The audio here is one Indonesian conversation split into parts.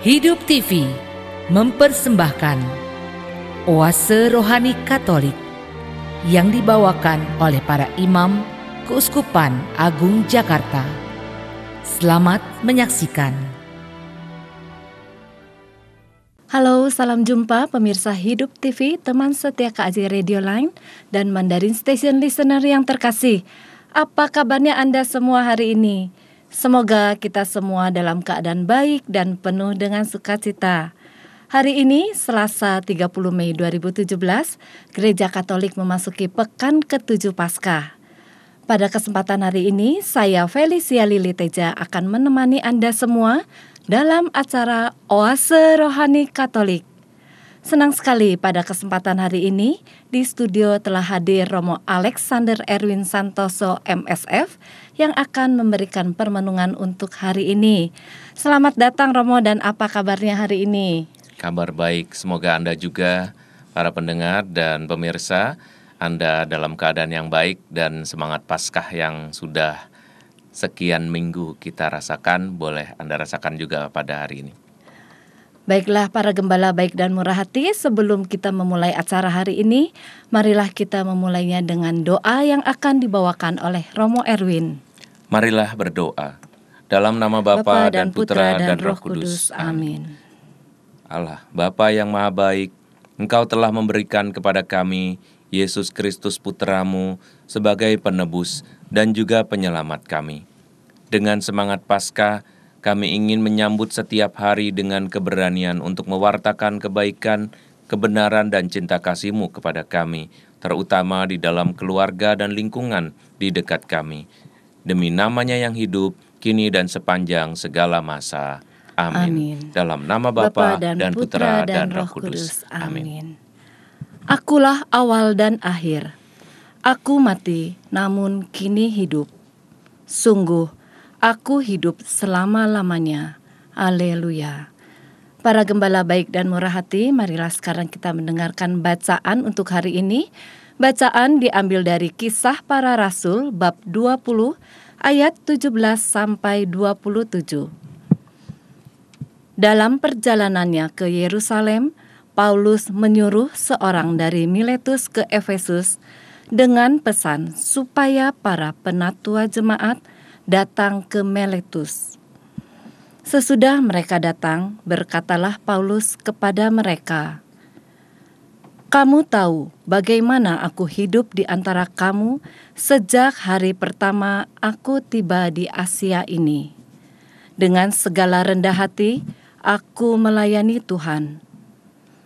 Hidup TV mempersembahkan Oase Rohani Katolik yang dibawakan oleh para imam Keuskupan Agung Jakarta. Selamat menyaksikan. Halo, salam jumpa pemirsa Hidup TV, teman setia KAJ Radio Line dan Mandarin Station Listener yang terkasih. Apa kabarnya Anda semua hari ini? Semoga kita semua dalam keadaan baik dan penuh dengan sukacita. Hari ini, Selasa 30 Mei 2017, Gereja Katolik memasuki pekan ke-7 Paskah. Pada kesempatan hari ini, saya Felicia Lili Teja akan menemani Anda semua dalam acara Oase Rohani Katolik. Senang sekali pada kesempatan hari ini di studio telah hadir Romo Alexander Erwin Santoso MSF yang akan memberikan permenungan untuk hari ini. Selamat datang Romo, dan apa kabarnya hari ini? Kabar baik, semoga Anda juga, para pendengar dan pemirsa, Anda dalam keadaan yang baik dan semangat Paskah yang sudah sekian minggu kita rasakan, boleh Anda rasakan juga pada hari ini. Baiklah para gembala baik dan murah hati, sebelum kita memulai acara hari ini, marilah kita memulainya dengan doa yang akan dibawakan oleh Romo Erwin. Marilah berdoa. Dalam nama Bapa dan Putra dan Roh Kudus. Amin. Allah, Bapa yang Maha Baik, Engkau telah memberikan kepada kami Yesus Kristus Putramu sebagai penebus dan juga penyelamat kami. Dengan semangat Paskah, kami ingin menyambut setiap hari dengan keberanian untuk mewartakan kebaikan, kebenaran, dan cinta kasih-Mu kepada kami, terutama di dalam keluarga dan lingkungan di dekat kami. Demi nama-Nya yang hidup, kini dan sepanjang segala masa. Amin. Dalam nama Bapa dan Putra dan Roh Kudus. Amin. Akulah awal dan akhir. Aku mati, namun kini hidup. Sungguh, aku hidup selama-lamanya. Haleluya. Para gembala baik dan murah hati, marilah sekarang kita mendengarkan bacaan untuk hari ini. Bacaan diambil dari Kisah Para Rasul bab 20 ayat 17 sampai 27. Dalam perjalanannya ke Yerusalem, Paulus menyuruh seorang dari Miletus ke Efesus dengan pesan supaya para penatua jemaat datang ke Miletus. Sesudah mereka datang, berkatalah Paulus kepada mereka, "Kamu tahu bagaimana aku hidup di antara kamu sejak hari pertama aku tiba di Asia ini. Dengan segala rendah hati, aku melayani Tuhan.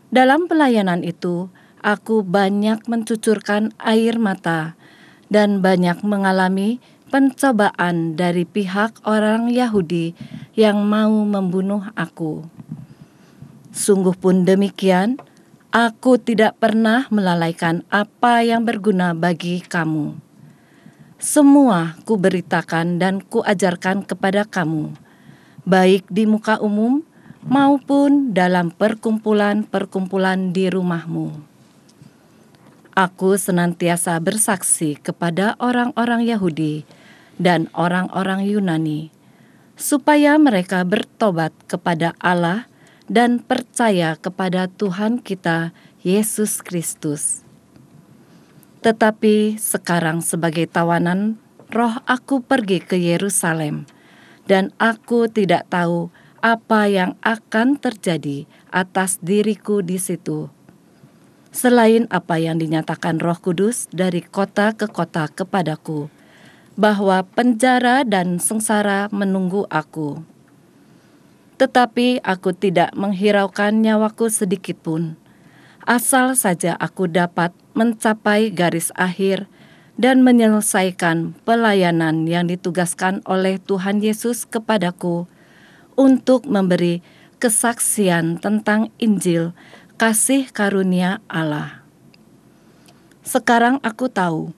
Dalam pelayanan itu, aku banyak mencucurkan air mata dan banyak mengalami pencobaan dari pihak orang Yahudi yang mau membunuh aku. Sungguh pun demikian, aku tidak pernah melalaikan apa yang berguna bagi kamu. Semua kuberitakan dan kuajarkan kepada kamu, baik di muka umum maupun dalam perkumpulan-perkumpulan di rumahmu. Aku senantiasa bersaksi kepada orang-orang Yahudi dan orang-orang Yunani, supaya mereka bertobat kepada Allah dan percaya kepada Tuhan kita, Yesus Kristus. Tetapi sekarang sebagai tawanan, roh aku pergi ke Yerusalem, dan aku tidak tahu apa yang akan terjadi atas diriku di situ, selain apa yang dinyatakan Roh Kudus dari kota ke kota kepadaku, bahwa penjara dan sengsara menunggu aku. Tetapi aku tidak menghiraukan nyawaku sedikit pun, asal saja aku dapat mencapai garis akhir dan menyelesaikan pelayanan yang ditugaskan oleh Tuhan Yesus kepadaku untuk memberi kesaksian tentang Injil kasih karunia Allah. Sekarang aku tahu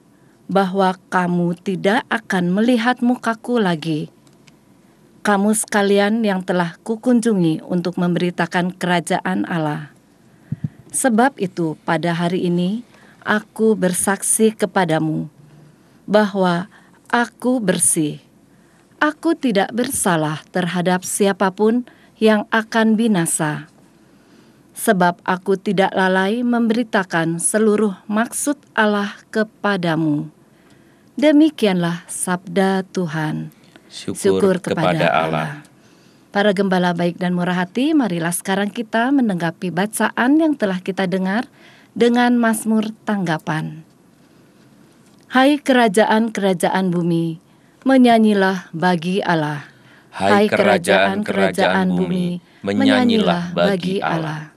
bahwa kamu tidak akan melihat mukaku lagi. Kamu sekalian yang telah kukunjungi untuk memberitakan kerajaan Allah. Sebab itu pada hari ini aku bersaksi kepadamu bahwa aku bersih. Aku tidak bersalah terhadap siapapun yang akan binasa. Sebab aku tidak lalai memberitakan seluruh maksud Allah kepadamu. Demikianlah sabda Tuhan. Syukur kepada Allah. Para gembala baik dan murah hati, marilah sekarang kita menanggapi bacaan yang telah kita dengar dengan mazmur tanggapan. Hai kerajaan-kerajaan bumi, menyanyilah bagi Allah. Hai kerajaan-kerajaan bumi, menyanyilah bagi Allah.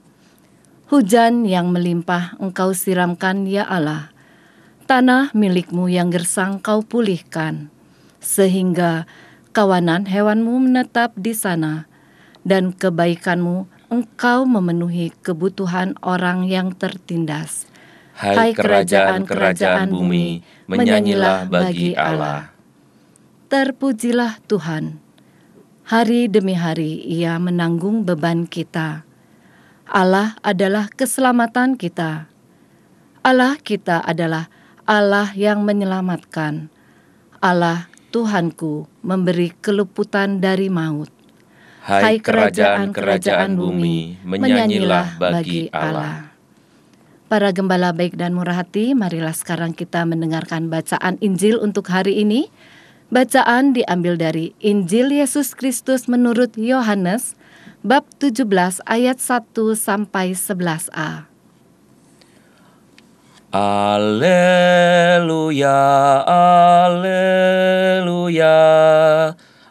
Hujan yang melimpah engkau siramkan ya Allah. Tanah milikmu yang gersang kau pulihkan, sehingga kawanan hewanmu menetap di sana, dan kebaikanmu engkau memenuhi kebutuhan orang yang tertindas. Hai kerajaan-kerajaan bumi, menyanyilah bagi Allah. Terpujilah Tuhan. Hari demi hari Ia menanggung beban kita. Allah adalah keselamatan kita. Allah kita adalah Allah yang menyelamatkan. Allah Tuhanku memberi keluputan dari maut. Hai kerajaan-kerajaan bumi, menyanyilah bagi Allah. Para gembala baik dan murah hati, marilah sekarang kita mendengarkan bacaan Injil untuk hari ini. Bacaan diambil dari Injil Yesus Kristus menurut Yohanes, bab 17 ayat 1 sampai 11a. Alleluia, alleluia,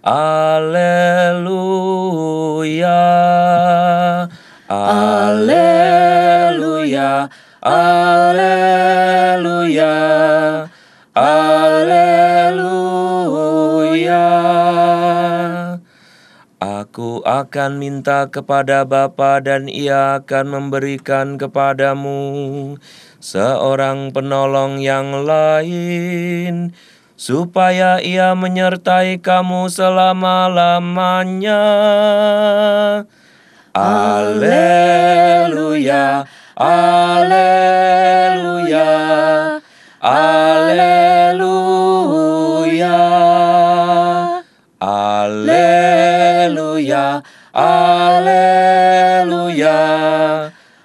alleluia, alleluia, alleluia, alleluia. Aku akan minta kepada Bapa dan Ia akan memberikan kepadamu seorang penolong yang lain, supaya Ia menyertai kamu selama-lamanya. Alleluia, alleluia, alleluia, alleluia, alleluia,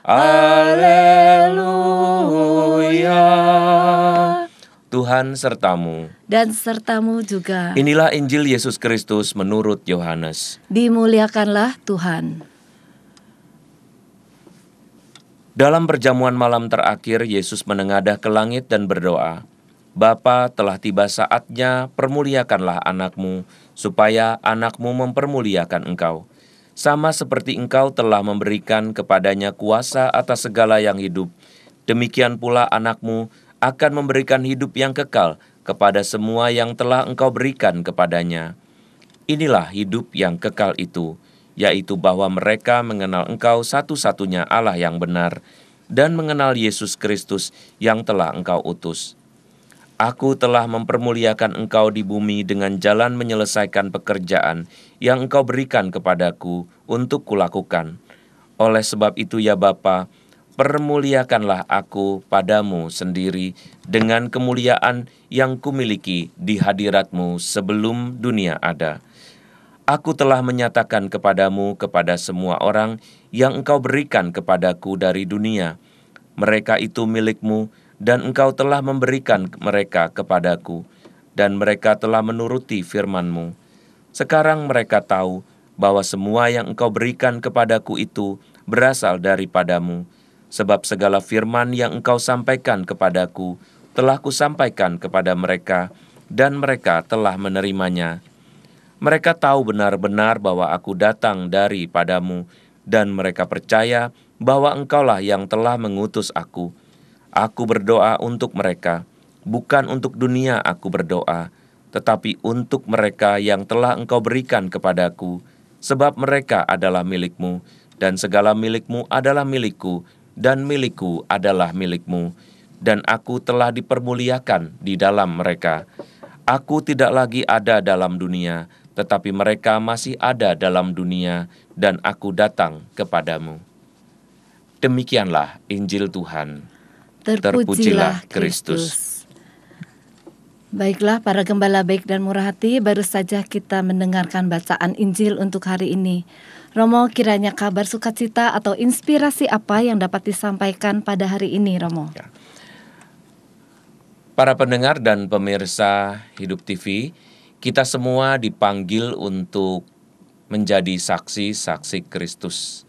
alleluia. Tuhan sertamu. Dan sertamu juga. Inilah Injil Yesus Kristus menurut Yohanes. Dimuliakanlah Tuhan. Dalam perjamuan malam terakhir, Yesus menengadah ke langit dan berdoa, Bapa, telah tiba saatnya, permuliakanlah anakmu, supaya anakmu mempermuliakan engkau. Sama seperti engkau telah memberikan kepadanya kuasa atas segala yang hidup, demikian pula anakmu akan memberikan hidup yang kekal kepada semua yang telah engkau berikan kepadanya. Inilah hidup yang kekal itu, yaitu bahwa mereka mengenal engkau satu-satunya Allah yang benar, dan mengenal Yesus Kristus yang telah engkau utus. Aku telah mempermuliakan engkau di bumi dengan jalan menyelesaikan pekerjaan yang engkau berikan kepadaku untuk kulakukan. Oleh sebab itu ya Bapa, permuliakanlah aku padamu sendiri dengan kemuliaan yang kumiliki di hadiratmu sebelum dunia ada. Aku telah menyatakan kepadamu kepada semua orang yang engkau berikan kepadaku dari dunia. Mereka itu milikmu, dan engkau telah memberikan mereka kepadaku, dan mereka telah menuruti firman-Mu. Sekarang mereka tahu bahwa semua yang engkau berikan kepadaku itu berasal daripadamu, sebab segala firman yang engkau sampaikan kepadaku telah kusampaikan kepada mereka, dan mereka telah menerimanya. Mereka tahu benar-benar bahwa aku datang daripadamu, dan mereka percaya bahwa engkaulah yang telah mengutus aku. Aku berdoa untuk mereka, bukan untuk dunia aku berdoa, tetapi untuk mereka yang telah engkau berikan kepadaku, sebab mereka adalah milikmu, dan segala milikmu adalah milikku, dan milikku adalah milikmu, dan aku telah dipermuliakan di dalam mereka. Aku tidak lagi ada dalam dunia, tetapi mereka masih ada dalam dunia, dan aku datang kepadamu. Demikianlah Injil Tuhan. Terpujilah Kristus. Baiklah para gembala baik dan murah hati, baru saja kita mendengarkan bacaan Injil untuk hari ini. Romo, kiranya kabar sukacita atau inspirasi apa yang dapat disampaikan pada hari ini, Romo? Ya. Para pendengar dan pemirsa Hidup TV, kita semua dipanggil untuk menjadi saksi-saksi Kristus.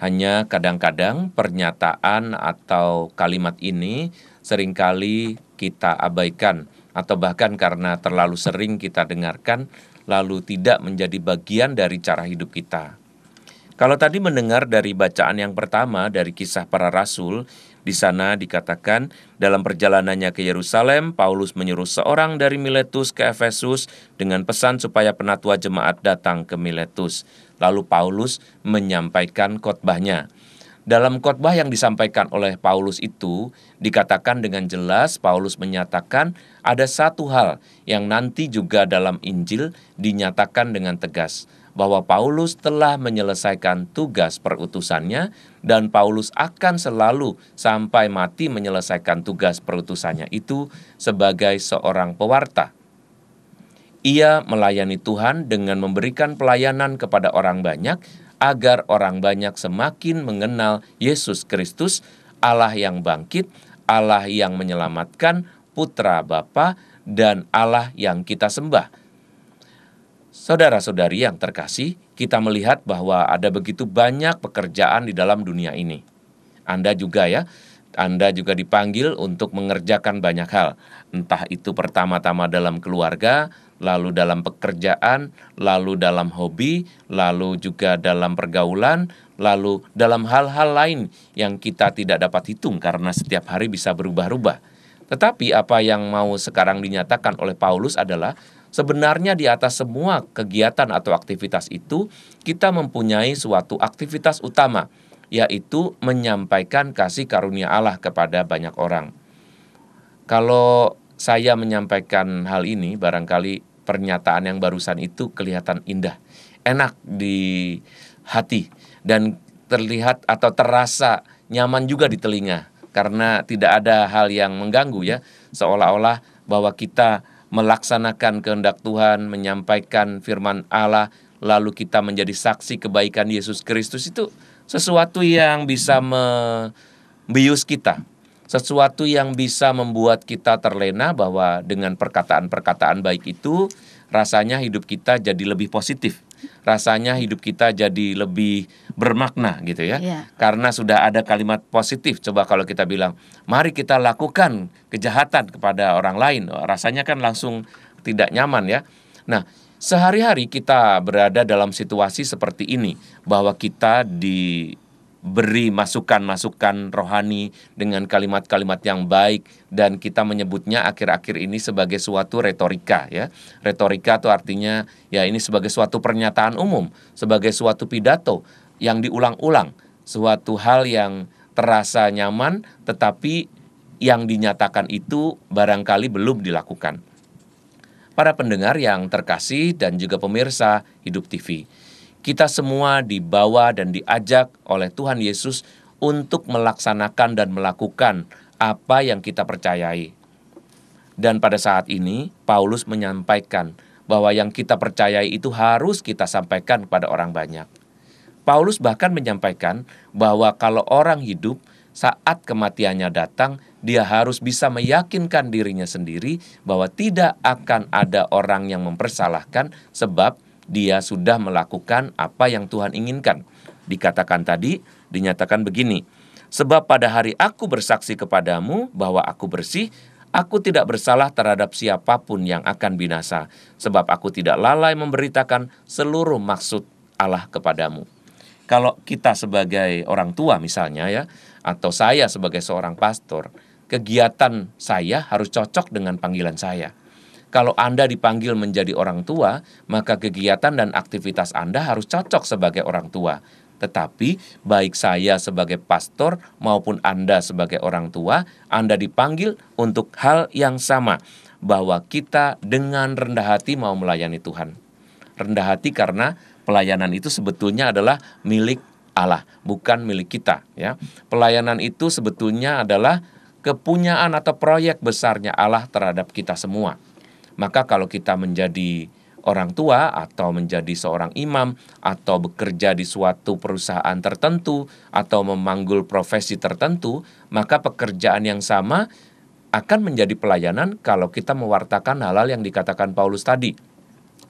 Hanya kadang-kadang pernyataan atau kalimat ini seringkali kita abaikan, atau bahkan karena terlalu sering kita dengarkan, lalu tidak menjadi bagian dari cara hidup kita. Kalau tadi mendengar dari bacaan yang pertama dari Kisah Para Rasul, di sana dikatakan dalam perjalanannya ke Yerusalem, Paulus menyuruh seorang dari Miletus ke Efesus dengan pesan supaya penatua jemaat datang ke Miletus. Lalu Paulus menyampaikan khotbahnya. Dalam khotbah yang disampaikan oleh Paulus itu, dikatakan dengan jelas Paulus menyatakan ada satu hal yang nanti juga dalam Injil dinyatakan dengan tegas, bahwa Paulus telah menyelesaikan tugas perutusannya dan Paulus akan selalu sampai mati menyelesaikan tugas perutusannya itu sebagai seorang pewarta. Ia melayani Tuhan dengan memberikan pelayanan kepada orang banyak, agar orang banyak semakin mengenal Yesus Kristus, Allah yang bangkit, Allah yang menyelamatkan, Putra Bapa, dan Allah yang kita sembah. Saudara-saudari yang terkasih, kita melihat bahwa ada begitu banyak pekerjaan di dalam dunia ini. Anda juga dipanggil untuk mengerjakan banyak hal. Entah itu pertama-tama dalam keluarga, lalu dalam pekerjaan, lalu dalam hobi, lalu juga dalam pergaulan, lalu dalam hal-hal lain yang kita tidak dapat hitung karena setiap hari bisa berubah-ubah. Tetapi apa yang mau sekarang dinyatakan oleh Paulus adalah sebenarnya di atas semua kegiatan atau aktivitas itu, kita mempunyai suatu aktivitas utama, yaitu menyampaikan kasih karunia Allah kepada banyak orang. Kalau saya menyampaikan hal ini, barangkali pernyataan yang barusan itu kelihatan indah, enak di hati, dan terlihat atau terasa nyaman juga di telinga, karena tidak ada hal yang mengganggu ya, seolah-olah bahwa kita melaksanakan kehendak Tuhan, menyampaikan firman Allah, lalu kita menjadi saksi kebaikan Yesus Kristus, itu sesuatu yang bisa membius kita, sesuatu yang bisa membuat kita terlena bahwa dengan perkataan-perkataan baik itu, rasanya hidup kita jadi lebih positif, rasanya hidup kita jadi lebih bermakna gitu ya. Karena sudah ada kalimat positif. Coba kalau kita bilang, mari kita lakukan kejahatan kepada orang lain, rasanya kan langsung tidak nyaman ya. Nah, sehari-hari kita berada dalam situasi seperti ini, bahwa kita diberi masukan-masukan rohani dengan kalimat-kalimat yang baik, dan kita menyebutnya akhir-akhir ini sebagai suatu retorika ya. Retorika itu artinya ya ini sebagai suatu pernyataan umum, sebagai suatu pidato yang diulang-ulang, suatu hal yang terasa nyaman tetapi yang dinyatakan itu barangkali belum dilakukan. Para pendengar yang terkasih dan juga pemirsa Hidup TV, kita semua dibawa dan diajak oleh Tuhan Yesus untuk melaksanakan dan melakukan apa yang kita percayai. Dan pada saat ini, Paulus menyampaikan bahwa yang kita percayai itu harus kita sampaikan kepada orang banyak. Paulus bahkan menyampaikan bahwa kalau orang hidup, saat kematiannya datang, dia harus bisa meyakinkan dirinya sendiri bahwa tidak akan ada orang yang mempersalahkan sebab dia sudah melakukan apa yang Tuhan inginkan. Dikatakan tadi, dinyatakan begini, sebab pada hari aku bersaksi kepadamu bahwa aku bersih, aku tidak bersalah terhadap siapapun yang akan binasa, sebab aku tidak lalai memberitakan seluruh maksud Allah kepadamu. Kalau kita sebagai orang tua misalnya ya, atau saya sebagai seorang pastor, kegiatan saya harus cocok dengan panggilan saya. Kalau Anda dipanggil menjadi orang tua, maka kegiatan dan aktivitas Anda harus cocok sebagai orang tua. Tetapi baik saya sebagai pastor maupun Anda sebagai orang tua, Anda dipanggil untuk hal yang sama, bahwa kita dengan rendah hati mau melayani Tuhan. Rendah hati karena pelayanan itu sebetulnya adalah milik Allah, bukan milik kita ya. Pelayanan itu sebetulnya adalah kepunyaan atau proyek besarnya Allah terhadap kita semua. Maka kalau kita menjadi orang tua atau menjadi seorang imam atau bekerja di suatu perusahaan tertentu atau memanggul profesi tertentu, maka pekerjaan yang sama akan menjadi pelayanan kalau kita mewartakan hal-hal yang dikatakan Paulus tadi.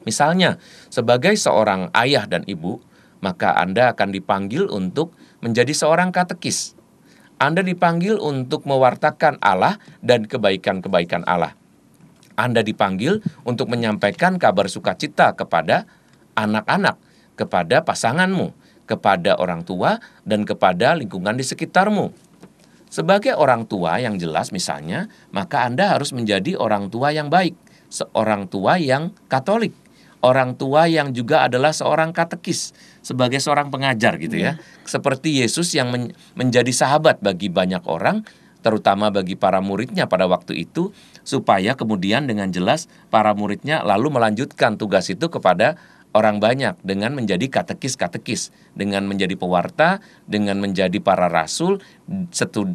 Misalnya, sebagai seorang ayah dan ibu, maka Anda akan dipanggil untuk menjadi seorang katekis. Anda dipanggil untuk mewartakan Allah dan kebaikan-kebaikan Allah. Anda dipanggil untuk menyampaikan kabar sukacita kepada anak-anak, kepada pasanganmu, kepada orang tua, dan kepada lingkungan di sekitarmu. Sebagai orang tua yang jelas misalnya, maka Anda harus menjadi orang tua yang baik, seorang tua yang Katolik, orang tua yang juga adalah seorang katekis, sebagai seorang pengajar gitu ya. Seperti Yesus yang menjadi sahabat bagi banyak orang, terutama bagi para muridnya pada waktu itu, supaya kemudian dengan jelas para muridnya lalu melanjutkan tugas itu kepada orang banyak dengan menjadi katekis-katekis, dengan menjadi pewarta, dengan menjadi para rasul,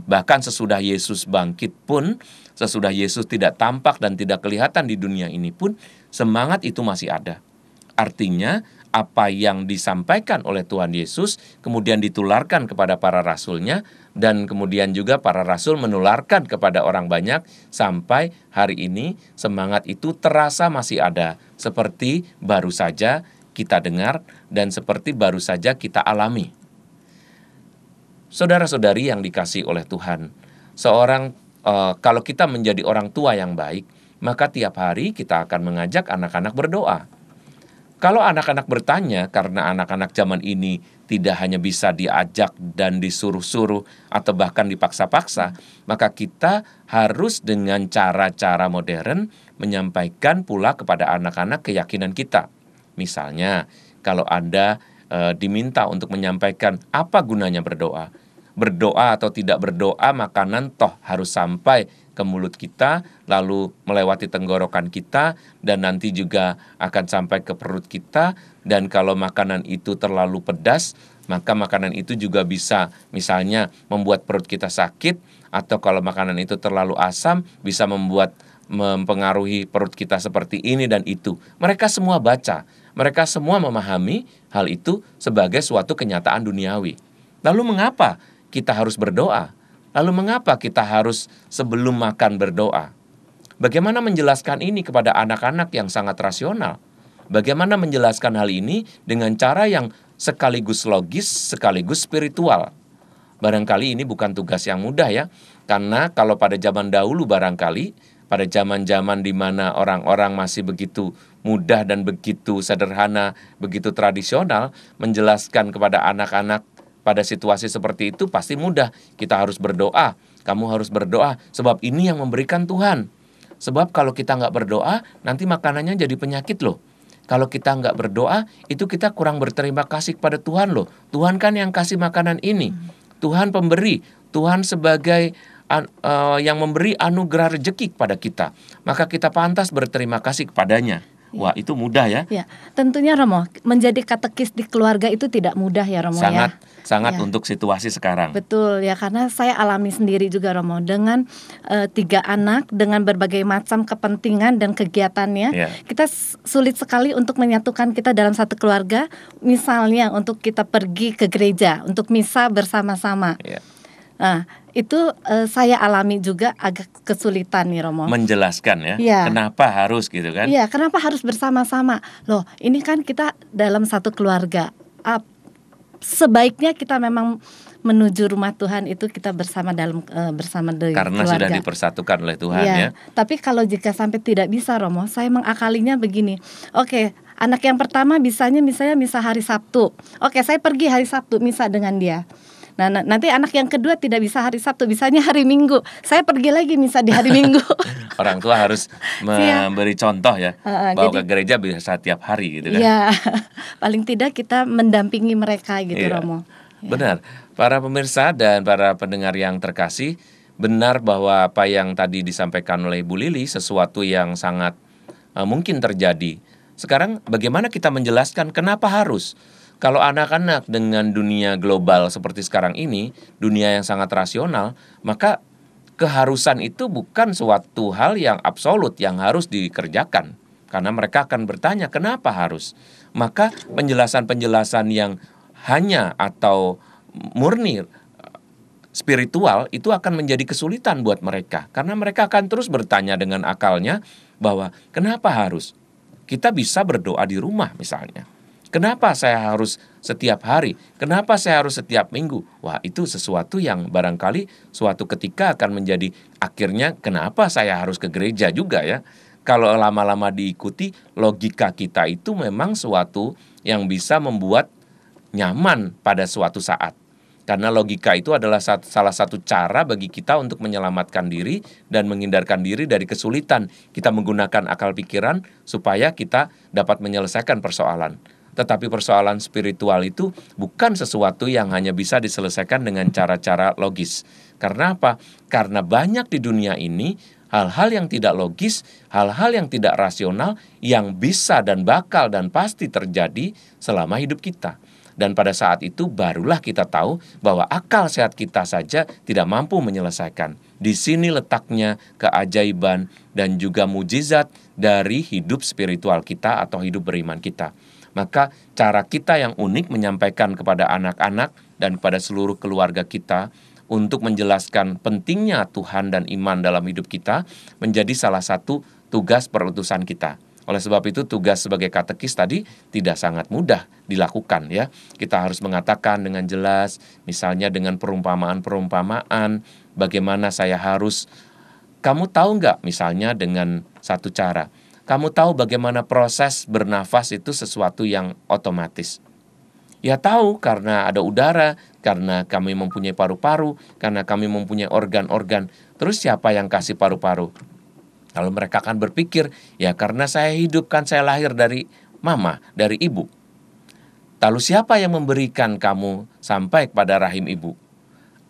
bahkan sesudah Yesus bangkit pun, sesudah Yesus tidak tampak dan tidak kelihatan di dunia ini pun, semangat itu masih ada. Artinya apa yang disampaikan oleh Tuhan Yesus kemudian ditularkan kepada para rasulnya, dan kemudian juga para rasul menularkan kepada orang banyak, sampai hari ini semangat itu terasa masih ada, seperti baru saja kita dengar dan seperti baru saja kita alami. Saudara-saudari yang dikasihi oleh Tuhan, kalau kita menjadi orang tua yang baik, maka tiap hari kita akan mengajak anak-anak berdoa. Kalau anak-anak bertanya, karena anak-anak zaman ini tidak hanya bisa diajak dan disuruh-suruh atau bahkan dipaksa-paksa, maka kita harus dengan cara-cara modern menyampaikan pula kepada anak-anak keyakinan kita. Misalnya, kalau Anda diminta untuk menyampaikan apa gunanya berdoa. Berdoa atau tidak berdoa, makanan toh harus sampai ke mulut kita, lalu melewati tenggorokan kita, dan nanti juga akan sampai ke perut kita. Dan kalau makanan itu terlalu pedas, maka makanan itu juga bisa misalnya membuat perut kita sakit, atau kalau makanan itu terlalu asam, bisa mempengaruhi perut kita seperti ini dan itu. Mereka semua baca, mereka semua memahami hal itu sebagai suatu kenyataan duniawi. Lalu mengapa kita harus berdoa? Lalu mengapa kita harus sebelum makan berdoa? Bagaimana menjelaskan ini kepada anak-anak yang sangat rasional? Bagaimana menjelaskan hal ini dengan cara yang sekaligus logis, sekaligus spiritual? Barangkali ini bukan tugas yang mudah ya, karena kalau pada zaman dahulu barangkali, pada zaman-zaman di mana orang-orang masih begitu mudah dan begitu sederhana, begitu tradisional, menjelaskan kepada anak-anak pada situasi seperti itu pasti mudah. Kita harus berdoa, kamu harus berdoa, sebab ini yang memberikan Tuhan. Sebab kalau kita nggak berdoa, nanti makanannya jadi penyakit loh. Kalau kita nggak berdoa, itu kita kurang berterima kasih kepada Tuhan loh. Tuhan kan yang kasih makanan ini. Tuhan pemberi, Tuhan sebagai yang memberi anugerah rezeki kepada kita. Maka kita pantas berterima kasih kepadanya. Wah, itu mudah ya. Ya, tentunya Romo, menjadi katekis di keluarga itu tidak mudah ya Romo. Sangat untuk situasi sekarang. Betul ya, karena saya alami sendiri juga Romo, dengan 3 anak, dengan berbagai macam kepentingan dan kegiatannya, kita sulit sekali untuk menyatukan kita dalam satu keluarga. Misalnya untuk kita pergi ke gereja untuk misa bersama-sama. Nah, itu saya alami juga agak kesulitan nih Romo. Menjelaskan ya, kenapa harus gitu kan? Iya, kenapa harus bersama-sama? Loh, ini kan kita dalam satu keluarga. Sebaiknya kita memang menuju rumah Tuhan itu kita bersama dengan karena keluarga. Sudah dipersatukan oleh Tuhan ya. Tapi kalau jika sampai tidak bisa Romo, saya mengakalinya begini. Oke, anak yang pertama misalnya misa hari Sabtu. Oke, saya pergi hari Sabtu misa dengan dia. Nah, nanti anak yang kedua tidak bisa hari Sabtu, bisanya hari Minggu. Saya pergi lagi misa di hari Minggu. Orang tua harus memberi contoh ya, bahwa ke gereja bisa tiap hari gitu kan. Iya, paling tidak kita mendampingi mereka gitu Romo. Benar, para pemirsa dan para pendengar yang terkasih, benar bahwa apa yang tadi disampaikan oleh Ibu Lili sesuatu yang sangat mungkin terjadi. Sekarang bagaimana kita menjelaskan kenapa harus? Kalau anak-anak dengan dunia global seperti sekarang ini, dunia yang sangat rasional, maka keharusan itu bukan suatu hal yang absolut yang harus dikerjakan. Karena mereka akan bertanya kenapa harus. Maka penjelasan-penjelasan yang hanya atau murni spiritual itu akan menjadi kesulitan buat mereka. Karena mereka akan terus bertanya dengan akalnya bahwa kenapa harus? Kita bisa berdoa di rumah misalnya. Kenapa saya harus setiap hari? Kenapa saya harus setiap minggu? Wah, itu sesuatu yang barangkali suatu ketika akan menjadi akhirnya kenapa saya harus ke gereja juga ya. Kalau lama-lama diikuti, logika kita itu memang suatu yang bisa membuat nyaman pada suatu saat. Karena logika itu adalah salah satu cara bagi kita untuk menyelamatkan diri dan menghindarkan diri dari kesulitan. Kita menggunakan akal pikiran supaya kita dapat menyelesaikan persoalan. Tetapi persoalan spiritual itu bukan sesuatu yang hanya bisa diselesaikan dengan cara-cara logis. Karena apa? Karena banyak di dunia ini hal-hal yang tidak logis, hal-hal yang tidak rasional yang bisa dan bakal dan pasti terjadi selama hidup kita. Dan pada saat itu barulah kita tahu bahwa akal sehat kita saja tidak mampu menyelesaikan. Di sini letaknya keajaiban dan juga mujizat dari hidup spiritual kita atau hidup beriman kita. Maka cara kita yang unik menyampaikan kepada anak-anak dan kepada seluruh keluarga kita untuk menjelaskan pentingnya Tuhan dan iman dalam hidup kita menjadi salah satu tugas perutusan kita. Oleh sebab itu tugas sebagai katekis tadi tidak sangat mudah dilakukan ya. Kita harus mengatakan dengan jelas, misalnya dengan perumpamaan-perumpamaan, bagaimana saya harus, kamu tahu nggak misalnya dengan satu cara, kamu tahu bagaimana proses bernafas itu sesuatu yang otomatis. Ya tahu karena ada udara, karena kami mempunyai paru-paru, karena kami mempunyai organ-organ. Terus siapa yang kasih paru-paru? Lalu mereka akan berpikir, ya karena saya hidup kan saya lahir dari mama, dari ibu. Lalu siapa yang memberikan kamu sampai kepada rahim ibu?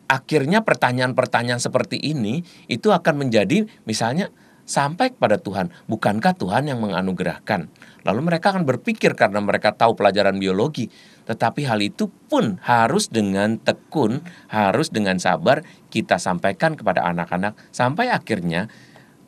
Akhirnya pertanyaan-pertanyaan seperti ini itu akan menjadi misalnya sampai kepada Tuhan. Bukankah Tuhan yang menganugerahkan? Lalu mereka akan berpikir karena mereka tahu pelajaran biologi. Tetapi hal itu pun harus dengan tekun, harus dengan sabar kita sampaikan kepada anak-anak. Sampai akhirnya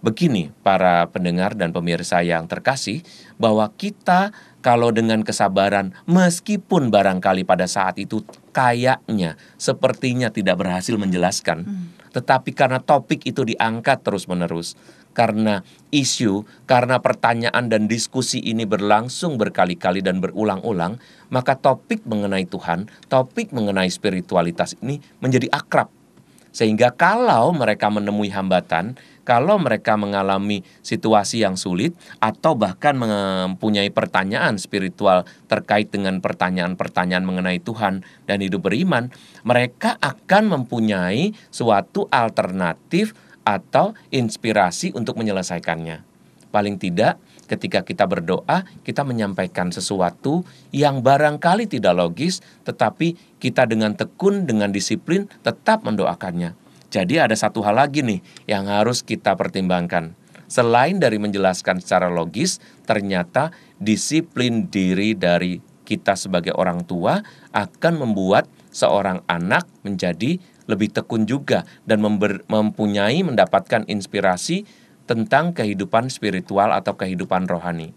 begini para pendengar dan pemirsa yang terkasih, bahwa kita kalau dengan kesabaran meskipun barangkali pada saat itu kayaknya sepertinya tidak berhasil menjelaskan, tetapi karena topik itu diangkat terus-menerus, karena isu, karena pertanyaan dan diskusi ini berlangsung berkali-kali dan berulang-ulang, maka topik mengenai Tuhan, topik mengenai spiritualitas ini menjadi akrab. Sehingga kalau mereka menemui hambatan, kalau mereka mengalami situasi yang sulit, atau bahkan mempunyai pertanyaan spiritual terkait dengan pertanyaan-pertanyaan mengenai Tuhan dan hidup beriman, mereka akan mempunyai suatu alternatif atau inspirasi untuk menyelesaikannya. Paling tidak, ketika kita berdoa, kita menyampaikan sesuatu yang barangkali tidak logis, tetapi kita dengan tekun, dengan disiplin, tetap mendoakannya. Jadi ada satu hal lagi nih yang harus kita pertimbangkan. Selain dari menjelaskan secara logis, ternyata disiplin diri dari kita sebagai orang tua akan membuat seorang anak menjadi lebih tekun juga dan mendapatkan inspirasi tentang kehidupan spiritual atau kehidupan rohani.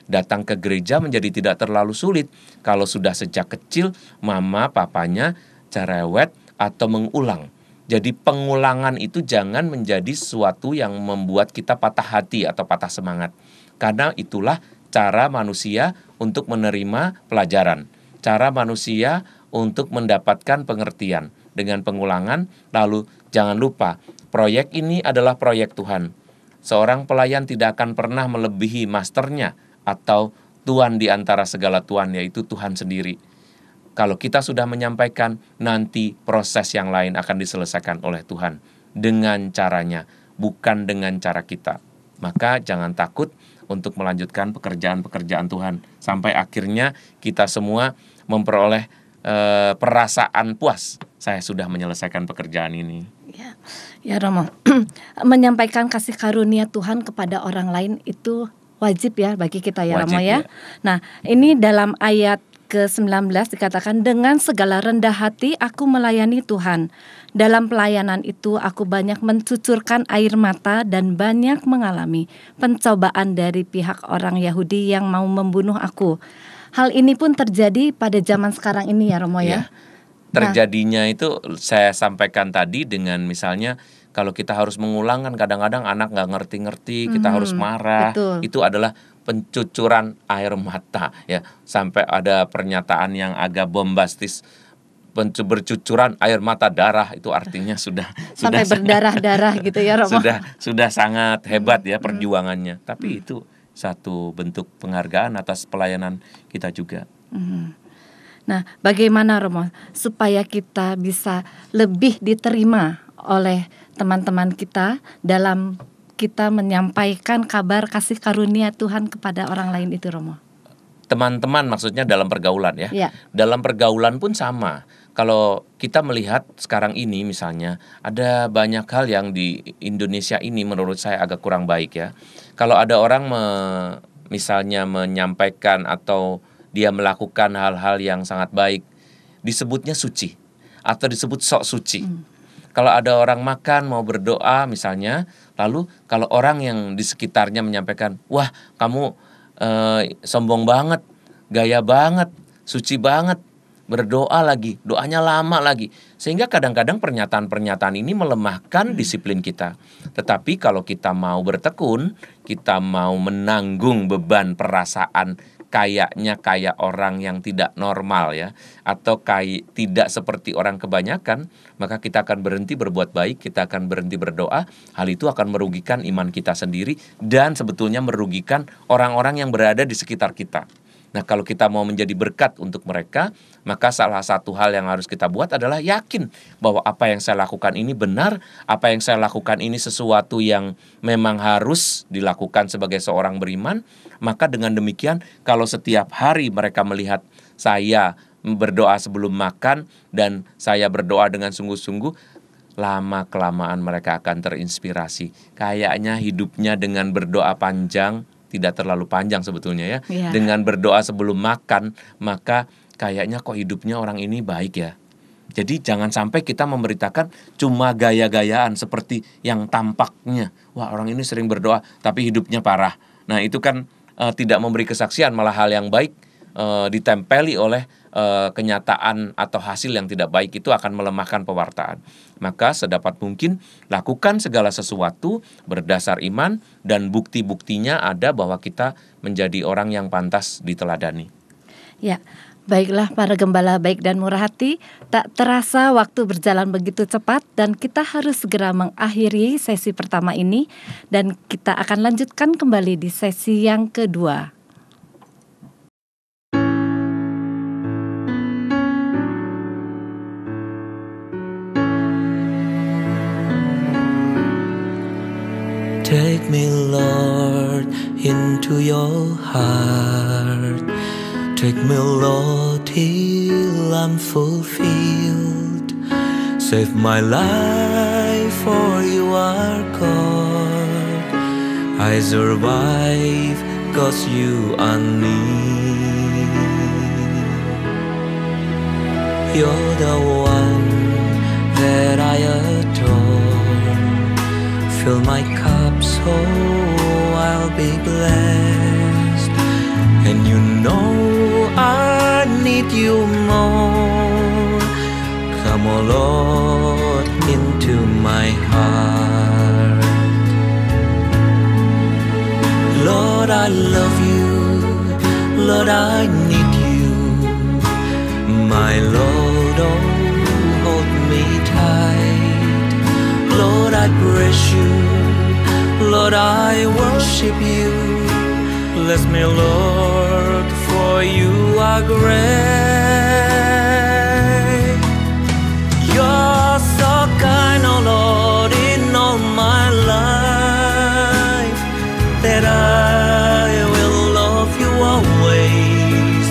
Datang ke gereja menjadi tidak terlalu sulit kalau sudah sejak kecil mama papanya cerewet atau mengulang. Jadi pengulangan itu jangan menjadi sesuatu yang membuat kita patah hati atau patah semangat. Karena itulah cara manusia untuk menerima pelajaran. Cara manusia untuk mendapatkan pengertian dengan pengulangan. Lalu jangan lupa, proyek ini adalah proyek Tuhan. Seorang pelayan tidak akan pernah melebihi masternya atau Tuhan di antara segala Tuhan, yaitu Tuhan sendiri. Kalau kita sudah menyampaikan, nanti proses yang lain akan diselesaikan oleh Tuhan dengan caranya, bukan dengan cara kita. Maka jangan takut untuk melanjutkan pekerjaan-pekerjaan Tuhan sampai akhirnya kita semua memperoleh perasaan puas. Saya sudah menyelesaikan pekerjaan ini. Ya Romo, menyampaikan kasih karunia Tuhan kepada orang lain itu wajib ya bagi kita ya Romo ya. Nah, ini dalam ayat ke-19 dikatakan, dengan segala rendah hati aku melayani Tuhan. Dalam pelayanan itu aku banyak mencucurkan air mata dan banyak mengalami pencobaan dari pihak orang Yahudi yang mau membunuh aku. Hal ini pun terjadi pada zaman sekarang ini ya Romo ya. Terjadinya itu saya sampaikan tadi dengan misalnya kalau kita harus mengulang kan kadang-kadang anak nggak ngerti-ngerti, kita harus marah. Betul. Itu adalah pencucuran air mata ya. Sampai ada pernyataan yang agak bombastis, bercucuran air mata darah, itu artinya sudah sampai berdarah-darah gitu ya Romo. Sudah sangat hebat ya perjuangannya. Tapi itu satu bentuk penghargaan atas pelayanan kita juga. Nah, bagaimana Romo supaya kita bisa lebih diterima oleh teman-teman kita dalam kita menyampaikan kabar kasih karunia Tuhan kepada orang lain itu Romo? Teman-teman maksudnya dalam pergaulan ya. Dalam pergaulan pun sama. Kalau kita melihat sekarang ini misalnya ada banyak hal yang di Indonesia ini menurut saya agak kurang baik ya. Kalau ada orang misalnya menyampaikan atau dia melakukan hal-hal yang sangat baik, disebutnya suci atau disebut sok suci. Kalau ada orang makan mau berdoa misalnya, lalu kalau orang yang di sekitarnya menyampaikan, wah kamu sombong banget, gaya banget, suci banget, berdoa lagi, doanya lama lagi. Sehingga kadang-kadang pernyataan-pernyataan ini melemahkan disiplin kita. Tetapi kalau kita mau bertekun, kita mau menanggung beban perasaan kayaknya kayak orang yang tidak normal ya, atau tidak seperti orang kebanyakan, maka kita akan berhenti berbuat baik, kita akan berhenti berdoa. Hal itu akan merugikan iman kita sendiri dan sebetulnya merugikan orang-orang yang berada di sekitar kita. Nah, kalau kita mau menjadi berkat untuk mereka, maka salah satu hal yang harus kita buat adalah yakin bahwa apa yang saya lakukan ini benar, apa yang saya lakukan ini sesuatu yang memang harus dilakukan sebagai seorang beriman. Maka dengan demikian, kalau setiap hari mereka melihat saya berdoa sebelum makan dan saya berdoa dengan sungguh-sungguh, lama-kelamaan mereka akan terinspirasi. Kayaknya hidupnya dengan berdoa panjang, tidak terlalu panjang sebetulnya ya. Dengan berdoa sebelum makan, maka kayaknya kok hidupnya orang ini baik ya. Jadi jangan sampai kita memberitakan cuma gaya-gayaan seperti yang tampaknya. Wah, orang ini sering berdoa tapi hidupnya parah. Nah, itu kan tidak memberi kesaksian, malah hal yang baik ditempeli oleh kenyataan atau hasil yang tidak baik, itu akan melemahkan pewartaan. Maka sedapat mungkin lakukan segala sesuatu berdasar iman dan bukti-buktinya ada bahwa kita menjadi orang yang pantas diteladani. Ya, baiklah para gembala baik dan murah hati, tak terasa waktu berjalan begitu cepat dan kita harus segera mengakhiri sesi pertama ini dan kita akan lanjutkan kembali di sesi yang kedua. Take me, Lord, into your heart. Take me, Lord, till I'm fulfilled. Save my life, for you are God. I survive, 'cause you are near. You're the one that I adore. Fill my cup so I'll be blessed. And you know I need you more. Come, O Lord, into my heart. Lord, I love you. Lord, I need you. My Lord, oh, hold me tight. Lord, I praise you. Lord, I worship you. Bless me, Lord, for you are great. You're so kind, oh Lord, in all my life, that I will love you always.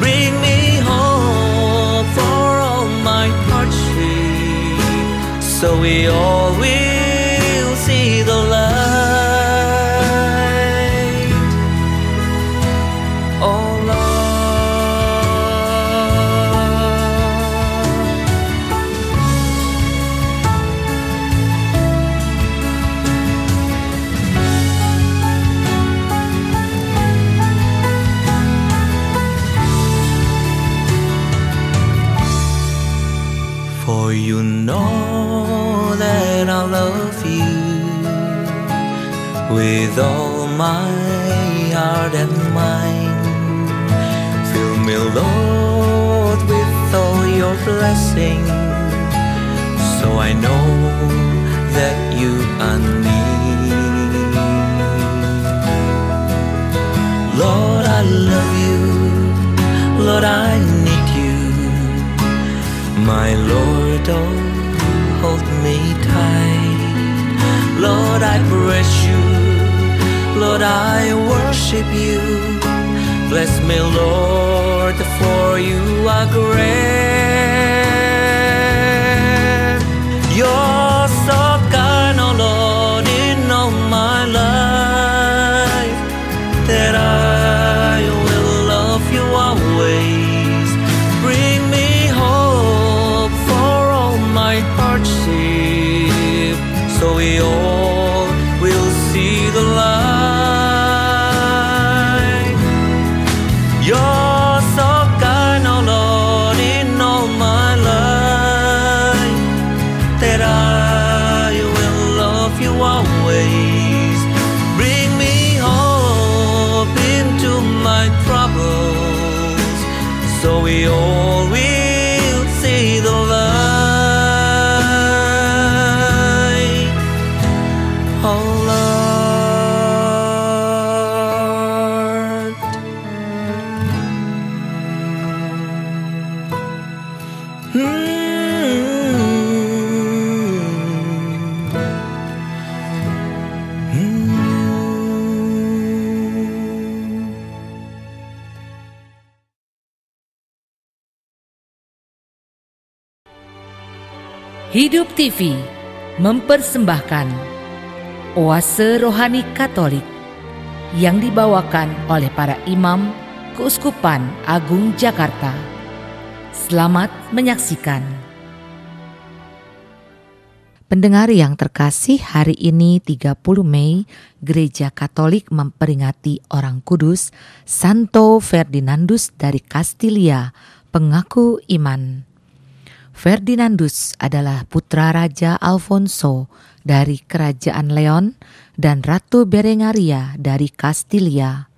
Bring me hope for all my hardship, so we all will see the light. Oh Lord, For you know that I love you with all my heart and mind. Fill me, Lord, with all your blessings, so I know that you are near. Lord, I love you. Lord, I need you. My Lord, oh, hold me tight. Lord, I praise you. Lord, I worship you. Bless me, Lord, for you are great. You're so kind, oh Lord, in all my life, that I will love you always. Bring me hope for all my hardship, so we all will see the light. You're so kind, oh Lord, in all my life, that I will love you always. Bring me hope into my troubles, so we all will see the light. Oh Lord. Hidup TV mempersembahkan Oase Rohani Katolik yang dibawakan oleh para imam Keuskupan Agung Jakarta. Selamat menyaksikan. Pendengar yang terkasih, hari ini 30 Mei, Gereja Katolik memperingati orang kudus Santo Ferdinandus dari Kastilia, pengaku iman. Ferdinandus adalah putra Raja Alfonso dari Kerajaan Leon dan Ratu Berengaria dari Kastilia.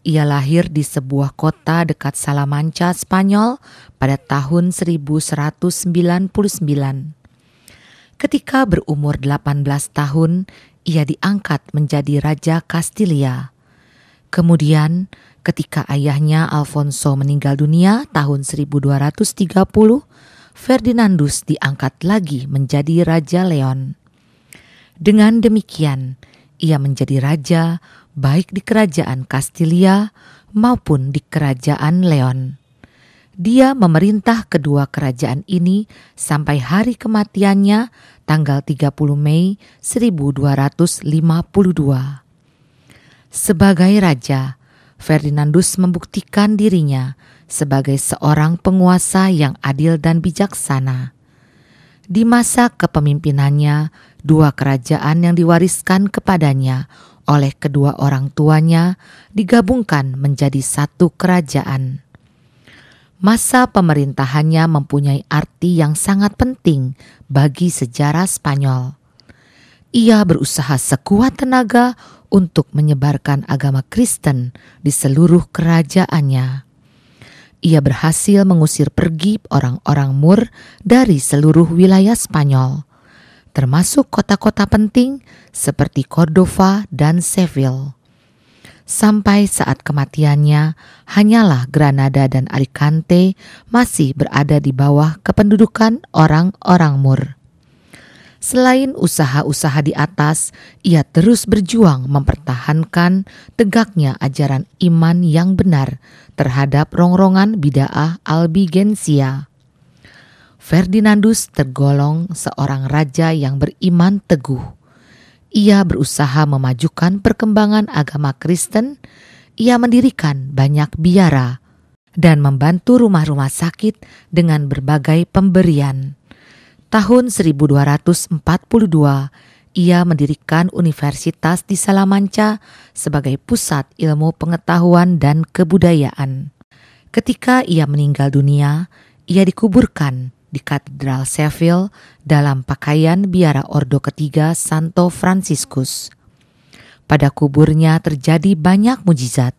Ia lahir di sebuah kota dekat Salamanca, Spanyol pada tahun 1199. Ketika berumur 18 tahun, ia diangkat menjadi Raja Kastilia. Kemudian, ketika ayahnya Alfonso meninggal dunia tahun 1230, Ferdinandus diangkat lagi menjadi Raja Leon. Dengan demikian, ia menjadi raja baik di kerajaan Kastilia maupun di kerajaan Leon. Dia memerintah kedua kerajaan ini sampai hari kematiannya tanggal 30 Mei 1252. Sebagai raja, Ferdinandus membuktikan dirinya sebagai seorang penguasa yang adil dan bijaksana. Di masa kepemimpinannya, dua kerajaan yang diwariskan kepadanya oleh kedua orang tuanya digabungkan menjadi satu kerajaan. Masa pemerintahannya mempunyai arti yang sangat penting bagi sejarah Spanyol. Ia berusaha sekuat tenaga untuk menyebarkan agama Kristen di seluruh kerajaannya. Ia berhasil mengusir pergi orang-orang Moor dari seluruh wilayah Spanyol, termasuk kota-kota penting seperti Cordova dan Seville. Sampai saat kematiannya, hanyalah Granada dan Alicante masih berada di bawah kependudukan orang-orang Moor. Selain usaha-usaha di atas, ia terus berjuang mempertahankan tegaknya ajaran iman yang benar terhadap rongrongan bid'ah Albigensia. Ferdinandus tergolong seorang raja yang beriman teguh. Ia berusaha memajukan perkembangan agama Kristen. Ia mendirikan banyak biara dan membantu rumah-rumah sakit dengan berbagai pemberian. Tahun 1242, ia mendirikan universitas di Salamanca sebagai pusat ilmu pengetahuan dan kebudayaan. Ketika ia meninggal dunia, ia dikuburkan di Katedral Sheffield dalam pakaian biara Ordo ketiga Santo Franciscus. Pada kuburnya terjadi banyak mujizat.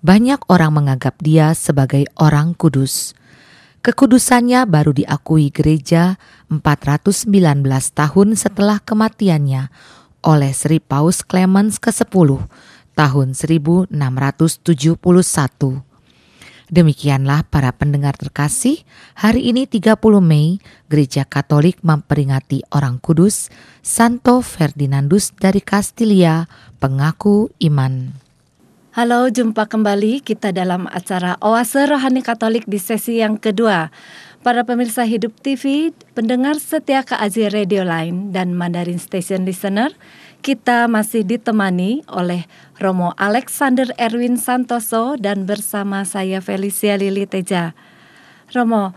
Banyak orang menganggap dia sebagai orang kudus. Kekudusannya baru diakui gereja 419 tahun setelah kematiannya oleh Sri Paus Clemens ke-10 tahun 1671. Demikianlah para pendengar terkasih, hari ini 30 Mei, Gereja Katolik memperingati orang kudus Santo Ferdinandus dari Kastilia, pengaku iman. Halo, jumpa kembali kita dalam acara Oase Rohani Katolik di sesi yang kedua. Para pemirsa Hidup TV, pendengar setia KAJ Radio Line dan Mandarin Station Listener, kita masih ditemani oleh Romo Alexander Erwin Santoso dan bersama saya Felicia Lili Teja. Romo,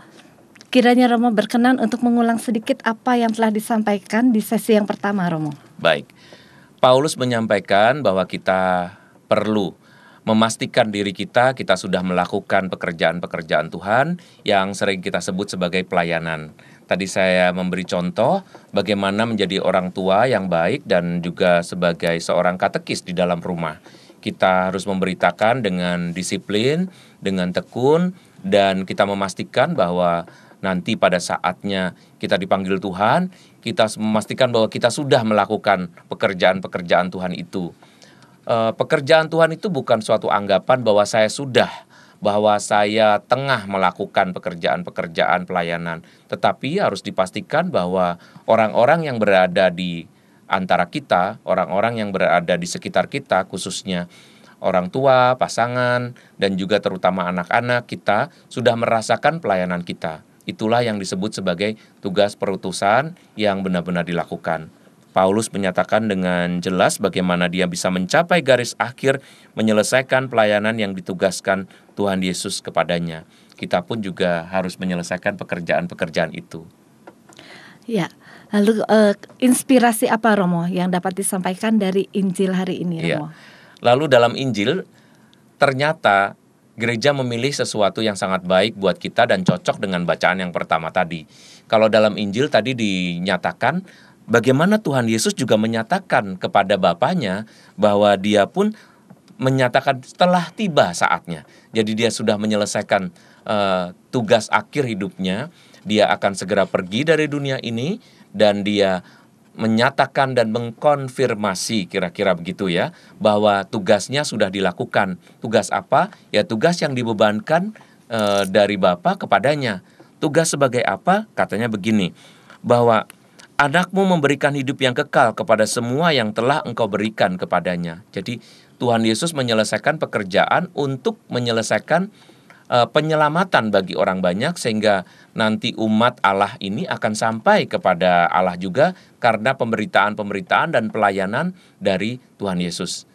kiranya Romo berkenan untuk mengulang sedikit apa yang telah disampaikan di sesi yang pertama, Romo. Baik, Paulus menyampaikan bahwa kita perlu memastikan diri kita sudah melakukan pekerjaan-pekerjaan Tuhan yang sering kita sebut sebagai pelayanan. Tadi saya memberi contoh bagaimana menjadi orang tua yang baik dan juga sebagai seorang katekis di dalam rumah. Kita harus memberitakan dengan disiplin, dengan tekun, dan kita memastikan bahwa nanti pada saatnya kita dipanggil Tuhan, kita memastikan bahwa kita sudah melakukan pekerjaan-pekerjaan Tuhan itu. Pekerjaan Tuhan itu bukan suatu anggapan bahwa saya tengah melakukan pekerjaan-pekerjaan pelayanan, tetapi harus dipastikan bahwa orang-orang yang berada di antara kita, orang-orang yang berada di sekitar kita, khususnya orang tua, pasangan, dan juga terutama anak-anak kita sudah merasakan pelayanan kita. Itulah yang disebut sebagai tugas perutusan yang benar-benar dilakukan. Paulus menyatakan dengan jelas bagaimana dia bisa mencapai garis akhir menyelesaikan pelayanan yang ditugaskan Tuhan Yesus kepadanya. Kita pun juga harus menyelesaikan pekerjaan-pekerjaan itu. Ya, lalu inspirasi apa, Romo, yang dapat disampaikan dari Injil hari ini, Romo? Ya. Lalu dalam Injil ternyata gereja memilih sesuatu yang sangat baik buat kita dan cocok dengan bacaan yang pertama tadi. Kalau dalam Injil tadi dinyatakan bagaimana Tuhan Yesus juga menyatakan kepada Bapanya bahwa dia pun menyatakan telah tiba saatnya. Jadi dia sudah menyelesaikan tugas akhir hidupnya. Dia akan segera pergi dari dunia ini dan dia menyatakan dan mengkonfirmasi, kira-kira begitu ya, bahwa tugasnya sudah dilakukan. Tugas apa? Ya tugas yang dibebankan dari Bapa kepadanya. Tugas sebagai apa? Katanya begini, bahwa Anakmu memberikan hidup yang kekal kepada semua yang telah Engkau berikan kepadanya. Jadi Tuhan Yesus menyelesaikan pekerjaan untuk menyelesaikan penyelamatan bagi orang banyak, sehingga nanti umat Allah ini akan sampai kepada Allah juga karena pemberitaan-pemberitaan dan pelayanan dari Tuhan Yesus.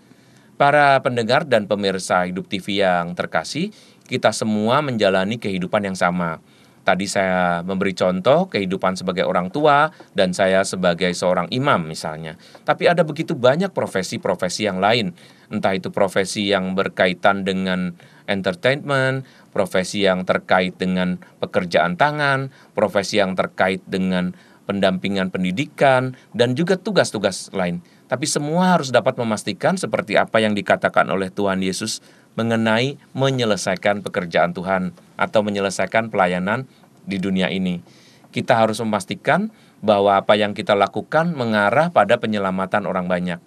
Para pendengar dan pemirsa Hidup TV yang terkasih, kita semua menjalani kehidupan yang sama. Tadi saya memberi contoh kehidupan sebagai orang tua dan saya sebagai seorang imam misalnya. Tapi ada begitu banyak profesi-profesi yang lain. Entah itu profesi yang berkaitan dengan entertainment, profesi yang terkait dengan pekerjaan tangan, profesi yang terkait dengan pendampingan pendidikan, dan juga tugas-tugas lain. Tapi semua harus dapat memastikan seperti apa yang dikatakan oleh Tuhan Yesus mengenai menyelesaikan pekerjaan Tuhan atau menyelesaikan pelayanan di dunia ini. Kita harus memastikan bahwa apa yang kita lakukan mengarah pada penyelamatan orang banyak.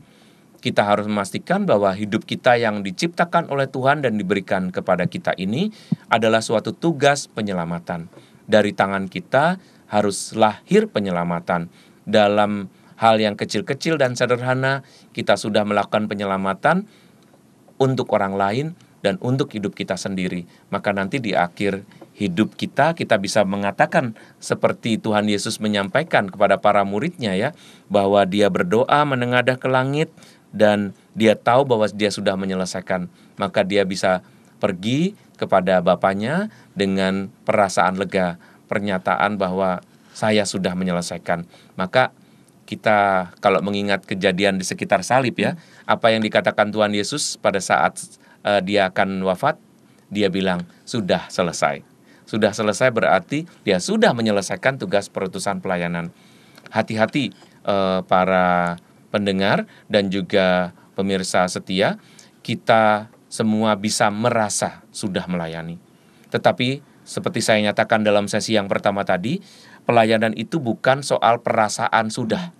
Kita harus memastikan bahwa hidup kita yang diciptakan oleh Tuhan dan diberikan kepada kita ini adalah suatu tugas penyelamatan. Dari tangan kita harus lahir penyelamatan. Dalam hal yang kecil-kecil dan sederhana, kita sudah melakukan penyelamatan untuk orang lain dan untuk hidup kita sendiri. Maka nanti di akhir hidup kita bisa mengatakan seperti Tuhan Yesus menyampaikan kepada para muridnya ya, bahwa dia berdoa menengadah ke langit dan dia tahu bahwa dia sudah menyelesaikan. Maka dia bisa pergi kepada Bapanya dengan perasaan lega, pernyataan bahwa saya sudah menyelesaikan. Maka kita kalau mengingat kejadian di sekitar salib ya, apa yang dikatakan Tuhan Yesus pada saat dia akan wafat, dia bilang sudah selesai. Sudah selesai berarti dia sudah menyelesaikan tugas perutusan pelayanan. Hati-hati para pendengar dan juga pemirsa setia, kita semua bisa merasa sudah melayani. Tetapi seperti saya nyatakan dalam sesi yang pertama tadi, pelayanan itu bukan soal perasaan sudah,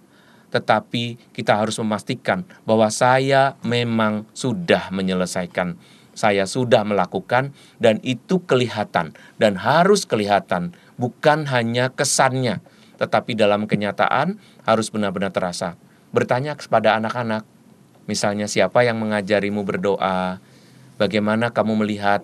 tetapi kita harus memastikan bahwa saya memang sudah menyelesaikan, saya sudah melakukan, dan itu kelihatan dan harus kelihatan, bukan hanya kesannya, tetapi dalam kenyataan harus benar-benar terasa. Bertanya kepada anak-anak, misalnya siapa yang mengajarimu berdoa, bagaimana kamu melihat,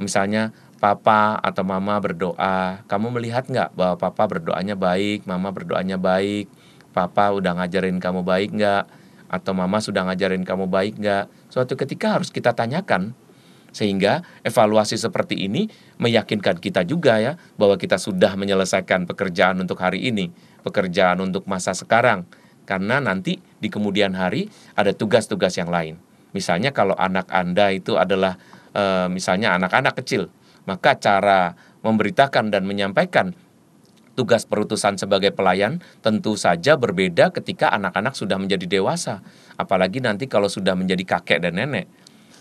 misalnya papa atau mama berdoa, kamu melihat nggak bahwa papa berdoanya baik, mama berdoanya baik, papa udah ngajarin kamu baik nggak, atau mama sudah ngajarin kamu baik nggak. Suatu ketika harus kita tanyakan, sehingga evaluasi seperti ini meyakinkan kita juga ya, bahwa kita sudah menyelesaikan pekerjaan untuk hari ini, pekerjaan untuk masa sekarang. Karena nanti di kemudian hari ada tugas-tugas yang lain. Misalnya kalau anak Anda itu adalah misalnya anak-anak kecil, maka cara memberitakan dan menyampaikan tugas perutusan sebagai pelayan tentu saja berbeda ketika anak-anak sudah menjadi dewasa. Apalagi nanti kalau sudah menjadi kakek dan nenek.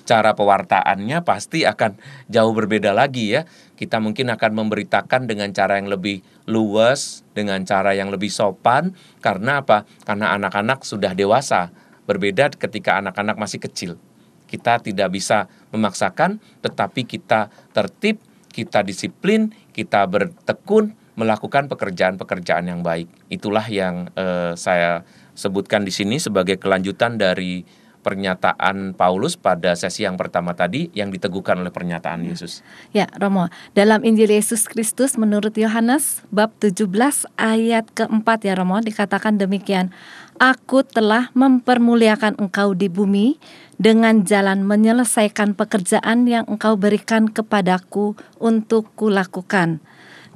Cara pewartaannya pasti akan jauh berbeda lagi ya. Kita mungkin akan memberitakan dengan cara yang lebih luwes, dengan cara yang lebih sopan. Karena apa? Karena anak-anak sudah dewasa. Berbeda ketika anak-anak masih kecil. Kita tidak bisa memaksakan, tetapi kita tertib, kita disiplin, kita bertekun melakukan pekerjaan-pekerjaan yang baik. Itulah yang saya sebutkan di sini sebagai kelanjutan dari pernyataan Paulus pada sesi yang pertama tadi yang diteguhkan oleh pernyataan Yesus. Ya, Romo, dalam Injil Yesus Kristus menurut Yohanes bab 17 ayat keempat ya Romo, dikatakan demikian, Aku telah mempermuliakan engkau di bumi dengan jalan menyelesaikan pekerjaan yang engkau berikan kepadaku untuk kulakukan.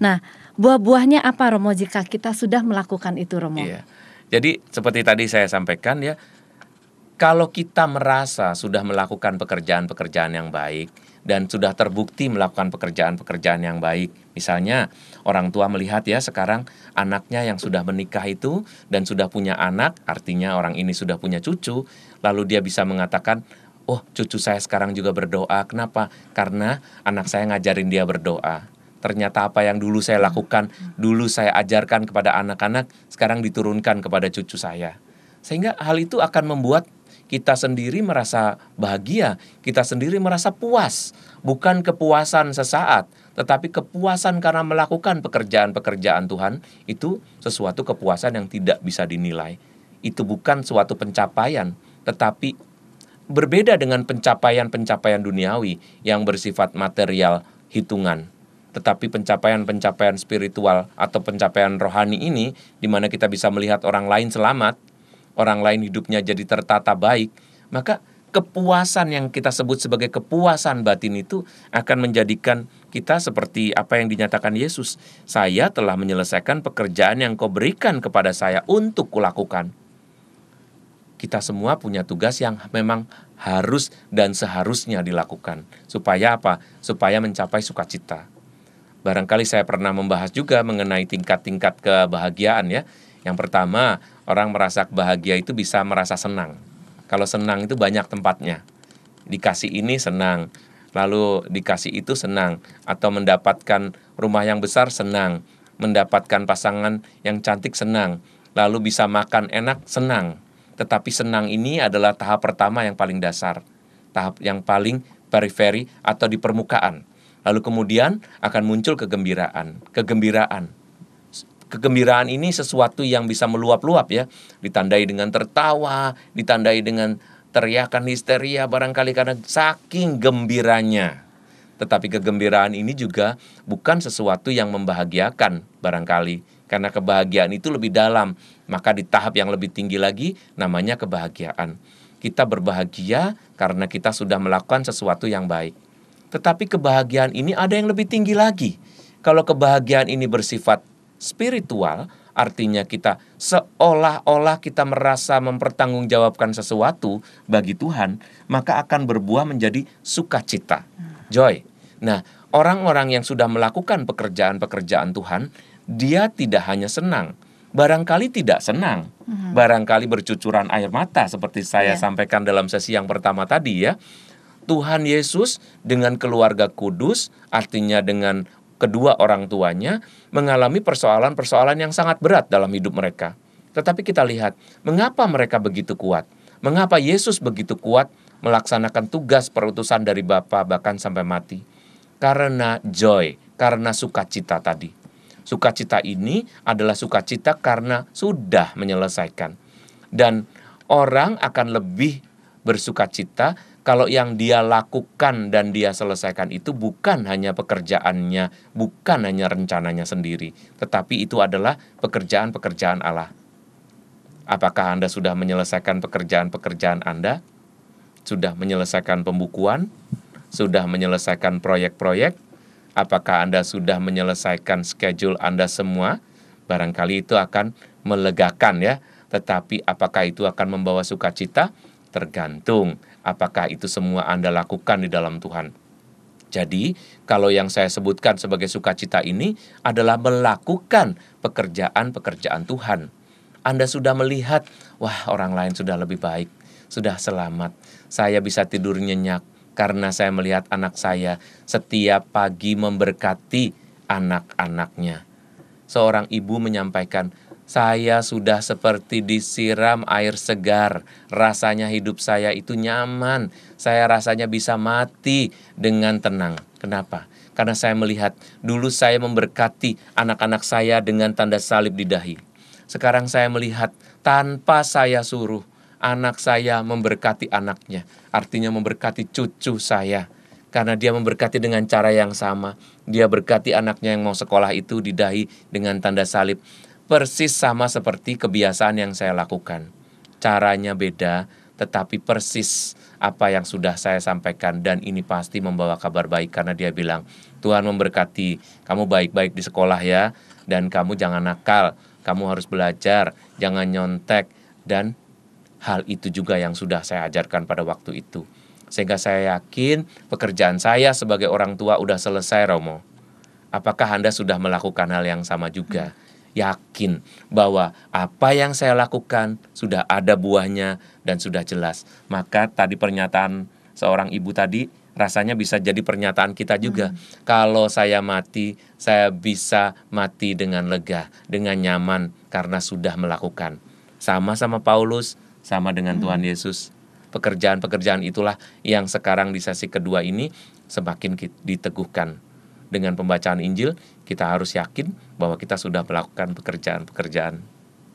Nah, buah-buahnya apa Romo jika kita sudah melakukan itu Romo? Iya. Jadi seperti tadi saya sampaikan ya, kalau kita merasa sudah melakukan pekerjaan-pekerjaan yang baik dan sudah terbukti melakukan pekerjaan-pekerjaan yang baik, misalnya orang tua melihat ya sekarang anaknya yang sudah menikah itu dan sudah punya anak, artinya orang ini sudah punya cucu, lalu dia bisa mengatakan, oh cucu saya sekarang juga berdoa, kenapa? Karena anak saya ngajarin dia berdoa. Ternyata apa yang dulu saya lakukan, dulu saya ajarkan kepada anak-anak, sekarang diturunkan kepada cucu saya. Sehingga hal itu akan membuat kita sendiri merasa bahagia, kita sendiri merasa puas. Bukan kepuasan sesaat, tetapi kepuasan karena melakukan pekerjaan-pekerjaan Tuhan, itu sesuatu kepuasan yang tidak bisa dinilai. Itu bukan suatu pencapaian, tetapi berbeda dengan pencapaian-pencapaian duniawi yang bersifat material hitungan. Tetapi pencapaian-pencapaian spiritual atau pencapaian rohani ini, di mana kita bisa melihat orang lain selamat, orang lain hidupnya jadi tertata baik, maka kepuasan yang kita sebut sebagai kepuasan batin itu akan menjadikan kita seperti apa yang dinyatakan Yesus. Saya telah menyelesaikan pekerjaan yang kau berikan kepada saya untuk kulakukan. Kita semua punya tugas yang memang harus dan seharusnya dilakukan. Supaya apa? Supaya mencapai sukacita. Barangkali saya pernah membahas juga mengenai tingkat-tingkat kebahagiaan ya. Yang pertama, orang merasa bahagia itu bisa merasa senang. Kalau senang itu banyak tempatnya. Dikasih ini senang, lalu dikasih itu senang. Atau mendapatkan rumah yang besar senang, mendapatkan pasangan yang cantik senang, lalu bisa makan enak senang. Tetapi senang ini adalah tahap pertama yang paling dasar, tahap yang paling periferi atau di permukaan. Lalu kemudian akan muncul kegembiraan. Kegembiraan ini sesuatu yang bisa meluap-luap ya, ditandai dengan tertawa, ditandai dengan teriakan histeria barangkali karena saking gembiranya. Tetapi kegembiraan ini juga bukan sesuatu yang membahagiakan barangkali, karena kebahagiaan itu lebih dalam, maka di tahap yang lebih tinggi lagi namanya kebahagiaan. Kita berbahagia karena kita sudah melakukan sesuatu yang baik. Tetapi kebahagiaan ini ada yang lebih tinggi lagi. Kalau kebahagiaan ini bersifat spiritual, artinya kita seolah-olah kita merasa mempertanggungjawabkan sesuatu bagi Tuhan, maka akan berbuah menjadi sukacita, joy. Nah, orang-orang yang sudah melakukan pekerjaan-pekerjaan Tuhan, dia tidak hanya senang, barangkali tidak senang, barangkali bercucuran air mata seperti saya sampaikan dalam sesi yang pertama tadi ya. Tuhan Yesus dengan keluarga kudus, artinya dengan kedua orang tuanya, mengalami persoalan-persoalan yang sangat berat dalam hidup mereka. Tetapi kita lihat, mengapa mereka begitu kuat? Mengapa Yesus begitu kuat melaksanakan tugas perutusan dari Bapa bahkan sampai mati? Karena joy, karena sukacita tadi. Sukacita ini adalah sukacita karena sudah menyelesaikan. Dan orang akan lebih bersukacita kalau yang dia lakukan dan dia selesaikan itu bukan hanya pekerjaannya, bukan hanya rencananya sendiri, tetapi itu adalah pekerjaan-pekerjaan Allah. Apakah Anda sudah menyelesaikan pekerjaan-pekerjaan Anda? Sudah menyelesaikan pembukuan? Sudah menyelesaikan proyek-proyek? Apakah Anda sudah menyelesaikan schedule Anda semua? Barangkali itu akan melegakan ya. Tetapi apakah itu akan membawa sukacita? Tergantung apakah itu semua Anda lakukan di dalam Tuhan. Jadi, kalau yang saya sebutkan sebagai sukacita ini adalah melakukan pekerjaan-pekerjaan Tuhan. Anda sudah melihat, wah orang lain sudah lebih baik, sudah selamat. Saya bisa tidur nyenyak karena saya melihat anak saya setiap pagi memberkati anak-anaknya. Seorang ibu menyampaikan, saya sudah seperti disiram air segar. Rasanya hidup saya itu nyaman. Saya rasanya bisa mati dengan tenang. Kenapa? Karena saya melihat dulu saya memberkati anak-anak saya dengan tanda salib di dahi. Sekarang saya melihat tanpa saya suruh anak saya memberkati anaknya. Artinya memberkati cucu saya. Karena dia memberkati dengan cara yang sama. Dia berkati anaknya yang mau sekolah itu di dahi dengan tanda salib. Persis sama seperti kebiasaan yang saya lakukan. Caranya beda, tetapi persis apa yang sudah saya sampaikan. Dan ini pasti membawa kabar baik karena dia bilang, Tuhan memberkati, kamu baik-baik di sekolah ya. Dan kamu jangan nakal, kamu harus belajar, jangan nyontek. Dan hal itu juga yang sudah saya ajarkan pada waktu itu. Sehingga saya yakin pekerjaan saya sebagai orang tua udah selesai, Romo. Apakah Anda sudah melakukan hal yang sama juga? Yakin bahwa apa yang saya lakukan sudah ada buahnya dan sudah jelas. Maka tadi pernyataan seorang ibu tadi rasanya bisa jadi pernyataan kita juga. Kalau saya mati, saya bisa mati dengan lega, dengan nyaman karena sudah melakukan. Sama-sama Paulus, sama dengan Tuhan Yesus. Pekerjaan-pekerjaan itulah yang sekarang di sesi kedua ini semakin diteguhkan. Dengan pembacaan Injil, kita harus yakin bahwa kita sudah melakukan pekerjaan-pekerjaan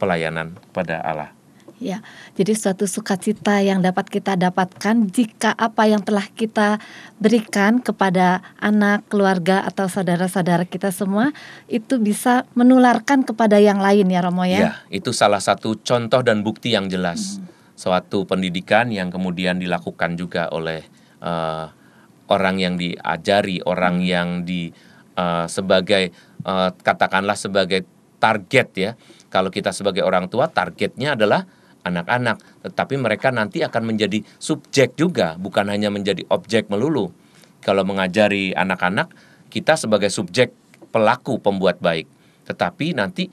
pelayanan kepada Allah. Ya, jadi suatu sukacita yang dapat kita dapatkan jika apa yang telah kita berikan kepada anak, keluarga, atau saudara-saudara kita semua itu bisa menularkan kepada yang lain ya Romo ya? Ya, itu salah satu contoh dan bukti yang jelas. Suatu pendidikan yang kemudian dilakukan juga oleh orang yang diajari, orang yang sebagai katakanlah sebagai target ya. Kalau kita sebagai orang tua, targetnya adalah anak-anak, tetapi mereka nanti akan menjadi subjek juga, bukan hanya menjadi objek melulu. Kalau mengajari anak-anak, kita sebagai subjek, pelaku, pembuat baik. Tetapi nanti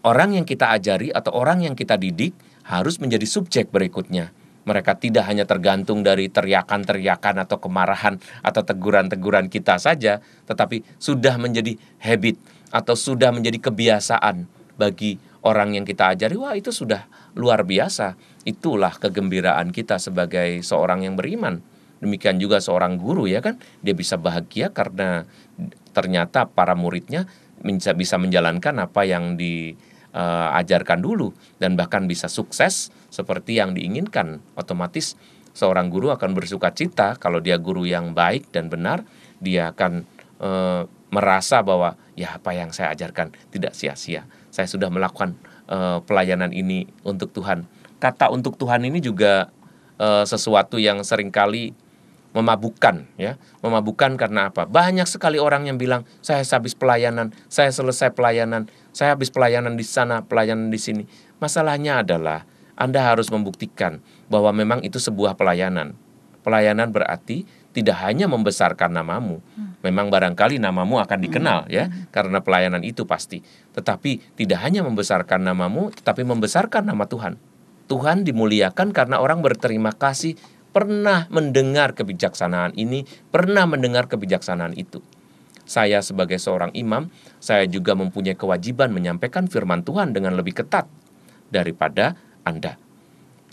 orang yang kita ajari atau orang yang kita didik harus menjadi subjek berikutnya. Mereka tidak hanya tergantung dari teriakan-teriakan atau kemarahan atau teguran-teguran kita saja, tetapi sudah menjadi habit atau sudah menjadi kebiasaan bagi orang yang kita ajari. Wah, itu sudah luar biasa. Itulah kegembiraan kita sebagai seorang yang beriman. Demikian juga seorang guru ya kan, dia bisa bahagia karena ternyata para muridnya bisa menjalankan apa yang diajarkan dulu dan bahkan bisa sukses seperti yang diinginkan. Otomatis seorang guru akan bersuka cita kalau dia guru yang baik dan benar. Dia akan merasa bahwa ya apa yang saya ajarkan tidak sia-sia. Saya sudah melakukan pelayanan ini untuk Tuhan. Kata untuk Tuhan ini juga sesuatu yang seringkali memabukkan ya. Memabukkan karena apa? Banyak sekali orang yang bilang, saya habis pelayanan, saya selesai pelayanan, saya habis pelayanan di sana, pelayanan di sini. Masalahnya adalah Anda harus membuktikan bahwa memang itu sebuah pelayanan. Pelayanan berarti tidak hanya membesarkan namamu, Memang barangkali namamu akan dikenal ya, karena pelayanan itu pasti. Tetapi tidak hanya membesarkan namamu, tetapi membesarkan nama Tuhan. Tuhan dimuliakan karena orang berterima kasih pernah mendengar kebijaksanaan ini, pernah mendengar kebijaksanaan itu. Saya sebagai seorang imam, saya juga mempunyai kewajiban menyampaikan firman Tuhan dengan lebih ketat daripada Anda.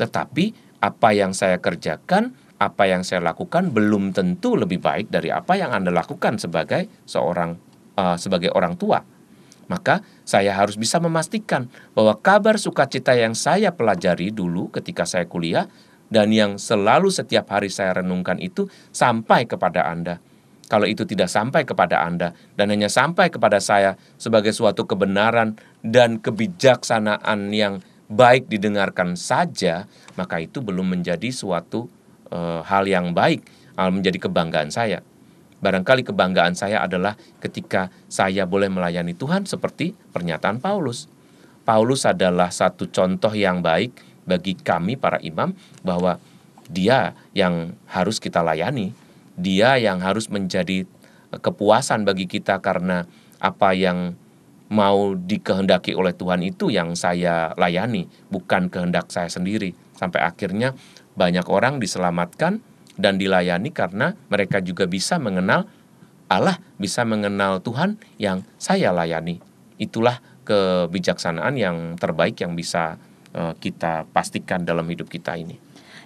Tetapi apa yang saya kerjakan, apa yang saya lakukan belum tentu lebih baik dari apa yang Anda lakukan sebagai sebagai orang tua. Maka saya harus bisa memastikan bahwa kabar sukacita yang saya pelajari dulu ketika saya kuliah dan yang selalu setiap hari saya renungkan itu sampai kepada Anda. Kalau itu tidak sampai kepada Anda dan hanya sampai kepada saya sebagai suatu kebenaran dan kebijaksanaan yang baik didengarkan saja, maka itu belum menjadi suatu hal yang baik, menjadi kebanggaan saya. Barangkali kebanggaan saya adalah ketika saya boleh melayani Tuhan seperti pernyataan Paulus. Paulus adalah satu contoh yang baik bagi kami para imam bahwa dia yang harus kita layani. Dia yang harus menjadi kepuasan bagi kita karena apa yang mau dikehendaki oleh Tuhan itu yang saya layani, bukan kehendak saya sendiri. Sampai akhirnya banyak orang diselamatkan dan dilayani karena mereka juga bisa mengenal Allah, bisa mengenal Tuhan yang saya layani. Itulah kebijaksanaan yang terbaik yang bisa kita pastikan dalam hidup kita ini.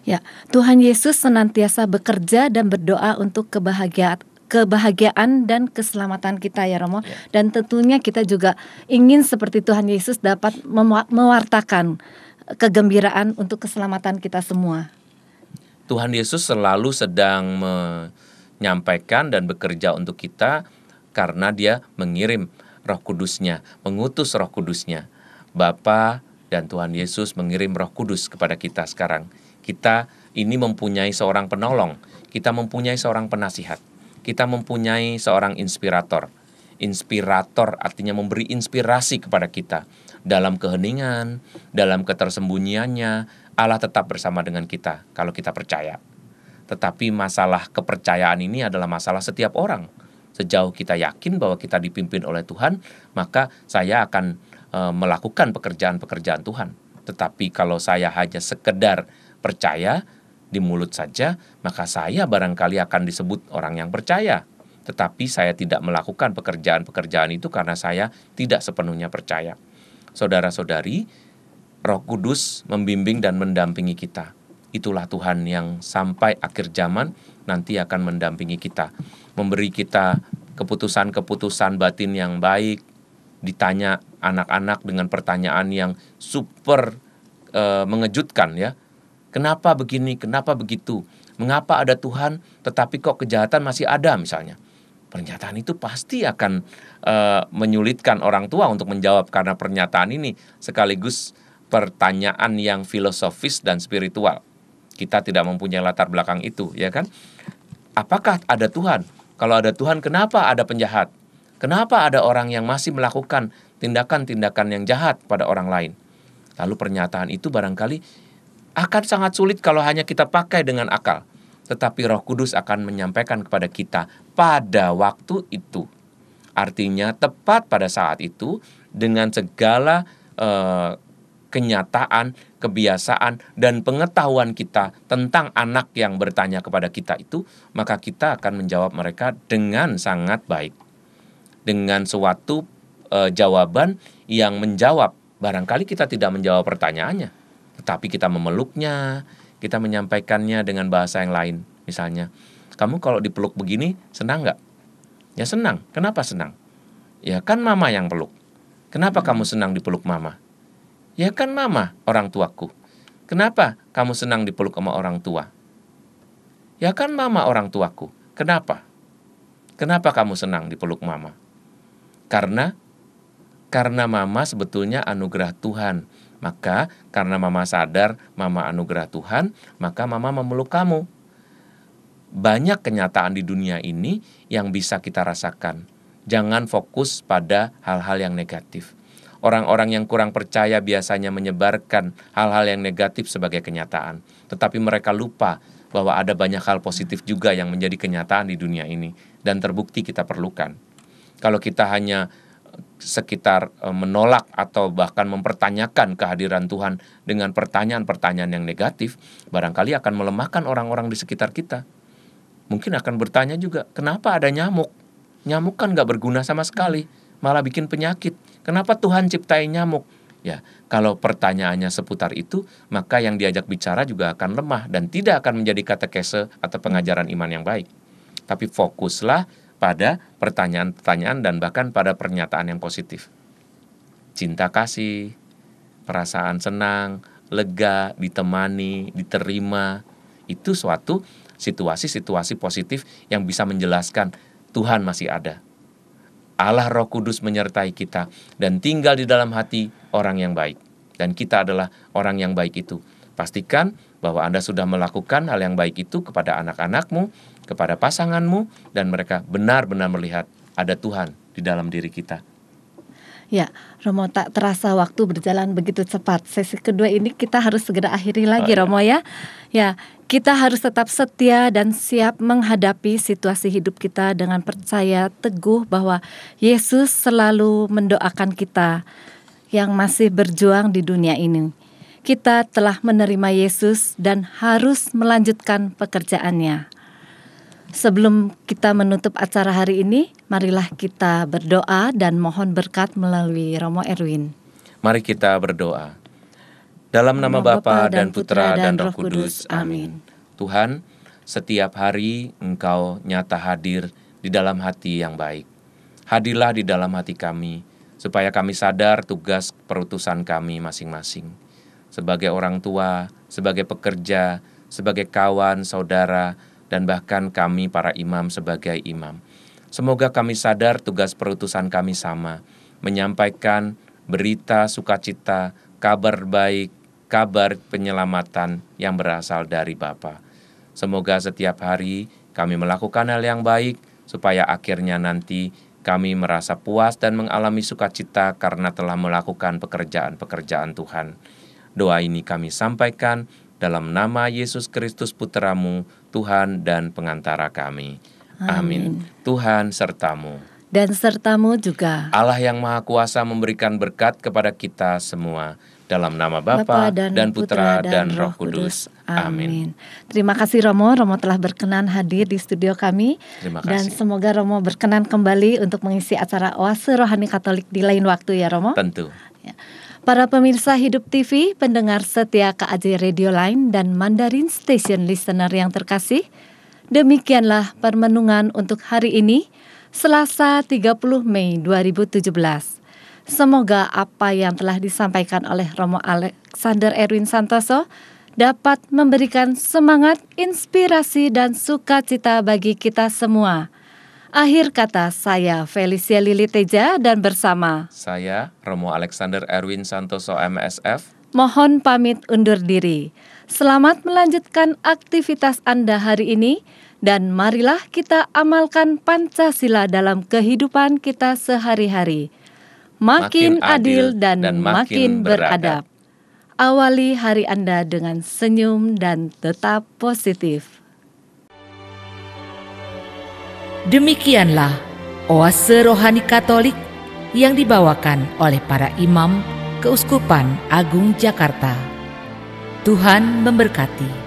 Ya, Tuhan Yesus senantiasa bekerja dan berdoa untuk kebahagiaan dan keselamatan kita ya Romo. Dan tentunya kita juga ingin seperti Tuhan Yesus dapat mewartakan kegembiraan untuk keselamatan kita semua. Tuhan Yesus selalu sedang menyampaikan dan bekerja untuk kita karena Dia mengirim Roh Kudus-Nya, mengutus Roh Kudus-Nya. Bapa dan Tuhan Yesus mengirim Roh Kudus kepada kita sekarang. Kita ini mempunyai seorang penolong, kita mempunyai seorang penasihat, kita mempunyai seorang inspirator. Inspirator artinya memberi inspirasi kepada kita. Dalam keheningan, dalam ketersembunyiannya, Allah tetap bersama dengan kita kalau kita percaya. Tetapi masalah kepercayaan ini adalah masalah setiap orang. Sejauh kita yakin bahwa kita dipimpin oleh Tuhan, maka saya akan melakukan pekerjaan-pekerjaan Tuhan. Tetapi kalau saya hanya sekedar percaya di mulut saja, maka saya barangkali akan disebut orang yang percaya. Tetapi saya tidak melakukan pekerjaan-pekerjaan itu karena saya tidak sepenuhnya percaya. Saudara-saudari, Roh Kudus membimbing dan mendampingi kita. Itulah Tuhan yang sampai akhir zaman nanti akan mendampingi kita. Memberi kita keputusan-keputusan batin yang baik. Ditanya anak-anak dengan pertanyaan yang super mengejutkan ya. Kenapa begini, kenapa begitu? Mengapa ada Tuhan tetapi kok kejahatan masih ada misalnya? Pernyataan itu pasti akan menyulitkan orang tua untuk menjawab karena pernyataan ini sekaligus pertanyaan yang filosofis dan spiritual. Kita tidak mempunyai latar belakang itu, ya kan? Apakah ada Tuhan? Kalau ada Tuhan, kenapa ada penjahat? Kenapa ada orang yang masih melakukan tindakan-tindakan yang jahat pada orang lain? Lalu pernyataan itu barangkali akan sangat sulit kalau hanya kita pakai dengan akal. Tetapi Roh Kudus akan menyampaikan kepada kita pada waktu itu. Artinya tepat pada saat itu dengan segala kenyataan, kebiasaan, dan pengetahuan kita tentang anak yang bertanya kepada kita itu, maka kita akan menjawab mereka dengan sangat baik. Dengan suatu jawaban yang menjawab. Barangkali kita tidak menjawab pertanyaannya, tetapi kita memeluknya, kita menyampaikannya dengan bahasa yang lain. Misalnya, kamu kalau dipeluk begini senang nggak? Ya senang. Kenapa senang? Ya kan mama yang peluk. Kenapa kamu senang dipeluk mama? Ya kan mama orang tuaku. Kenapa kamu senang dipeluk sama orang tua? Ya kan mama orang tuaku. Kenapa? Kenapa kamu senang dipeluk mama? Karena mama sebetulnya anugerah Tuhan. Maka karena mama sadar mama anugerah Tuhan, maka mama memeluk kamu. Banyak kenyataan di dunia ini yang bisa kita rasakan. Jangan fokus pada hal-hal yang negatif. Orang-orang yang kurang percaya biasanya menyebarkan hal-hal yang negatif sebagai kenyataan. Tetapi mereka lupa bahwa ada banyak hal positif juga yang menjadi kenyataan di dunia ini. dan terbukti kita perlukan. Kalau kita hanya sekitar menolak atau bahkan mempertanyakan kehadiran Tuhan dengan pertanyaan-pertanyaan yang negatif, barangkali akan melemahkan orang-orang di sekitar kita. Mungkin akan bertanya juga, kenapa ada nyamuk? Nyamuk kan gak berguna sama sekali, malah bikin penyakit. Kenapa Tuhan ciptain nyamuk? Ya, kalau pertanyaannya seputar itu, maka yang diajak bicara juga akan lemah dan tidak akan menjadi katekese atau pengajaran iman yang baik. Tapi fokuslah pada pertanyaan-pertanyaan dan bahkan pada pernyataan yang positif. Cinta kasih, perasaan senang, lega, ditemani, diterima, itu suatu situasi-situasi positif yang bisa menjelaskan Tuhan masih ada. Allah Roh Kudus menyertai kita dan tinggal di dalam hati orang yang baik. Dan kita adalah orang yang baik itu. Pastikan bahwa Anda sudah melakukan hal yang baik itu kepada anak-anakmu, kepada pasanganmu, dan mereka benar-benar melihat ada Tuhan di dalam diri kita. Ya, Romo, tak terasa waktu berjalan begitu cepat. Sesi kedua ini kita harus segera akhiri lagi, Romo ya. Ya, kita harus tetap setia dan siap menghadapi situasi hidup kita dengan percaya teguh bahwa Yesus selalu mendoakan kita yang masih berjuang di dunia ini. Kita telah menerima Yesus dan harus melanjutkan pekerjaannya. Sebelum kita menutup acara hari ini, marilah kita berdoa dan mohon berkat melalui Romo Erwin. Mari kita berdoa. Dalam nama Bapa dan Putra dan Roh Kudus. Amin. Tuhan, setiap hari Engkau nyata hadir di dalam hati yang baik. Hadirlah di dalam hati kami, supaya kami sadar tugas perutusan kami masing-masing. Sebagai orang tua, sebagai pekerja, sebagai kawan, saudara, dan bahkan kami para imam sebagai imam. Semoga kami sadar tugas perutusan kami sama, menyampaikan berita sukacita, kabar baik, kabar penyelamatan yang berasal dari Bapa. Semoga setiap hari kami melakukan hal yang baik, supaya akhirnya nanti kami merasa puas dan mengalami sukacita karena telah melakukan pekerjaan-pekerjaan Tuhan. Doa ini kami sampaikan dalam nama Yesus Kristus Putra-Mu, Tuhan dan pengantara kami. Amin. Tuhan sertamu. Dan sertamu juga. Allah yang Maha Kuasa memberikan berkat kepada kita semua. Dalam nama Bapa dan Putra dan Roh Kudus. Amin. Terima kasih Romo. Romo telah berkenan hadir di studio kami. Terima kasih. Dan semoga Romo berkenan kembali untuk mengisi acara Oase Rohani Katolik di lain waktu ya Romo. Tentu. Ya. Para pemirsa Hidup TV, pendengar setia KAJ Radio Line dan Mandarin Station Listener yang terkasih, demikianlah permenungan untuk hari ini, Selasa 30 Mei 2017. Semoga apa yang telah disampaikan oleh Romo Alexander Erwin Santoso dapat memberikan semangat, inspirasi, dan sukacita bagi kita semua. Akhir kata, saya Felicia Lili Teja dan bersama saya Romo Alexander Erwin Santoso MSF mohon pamit undur diri. Selamat melanjutkan aktivitas Anda hari ini dan marilah kita amalkan Pancasila dalam kehidupan kita sehari-hari. Makin adil dan makin beradab. Awali hari Anda dengan senyum dan tetap positif. Demikianlah Oase Rohani Katolik yang dibawakan oleh para imam Keuskupan Agung Jakarta. Tuhan memberkati.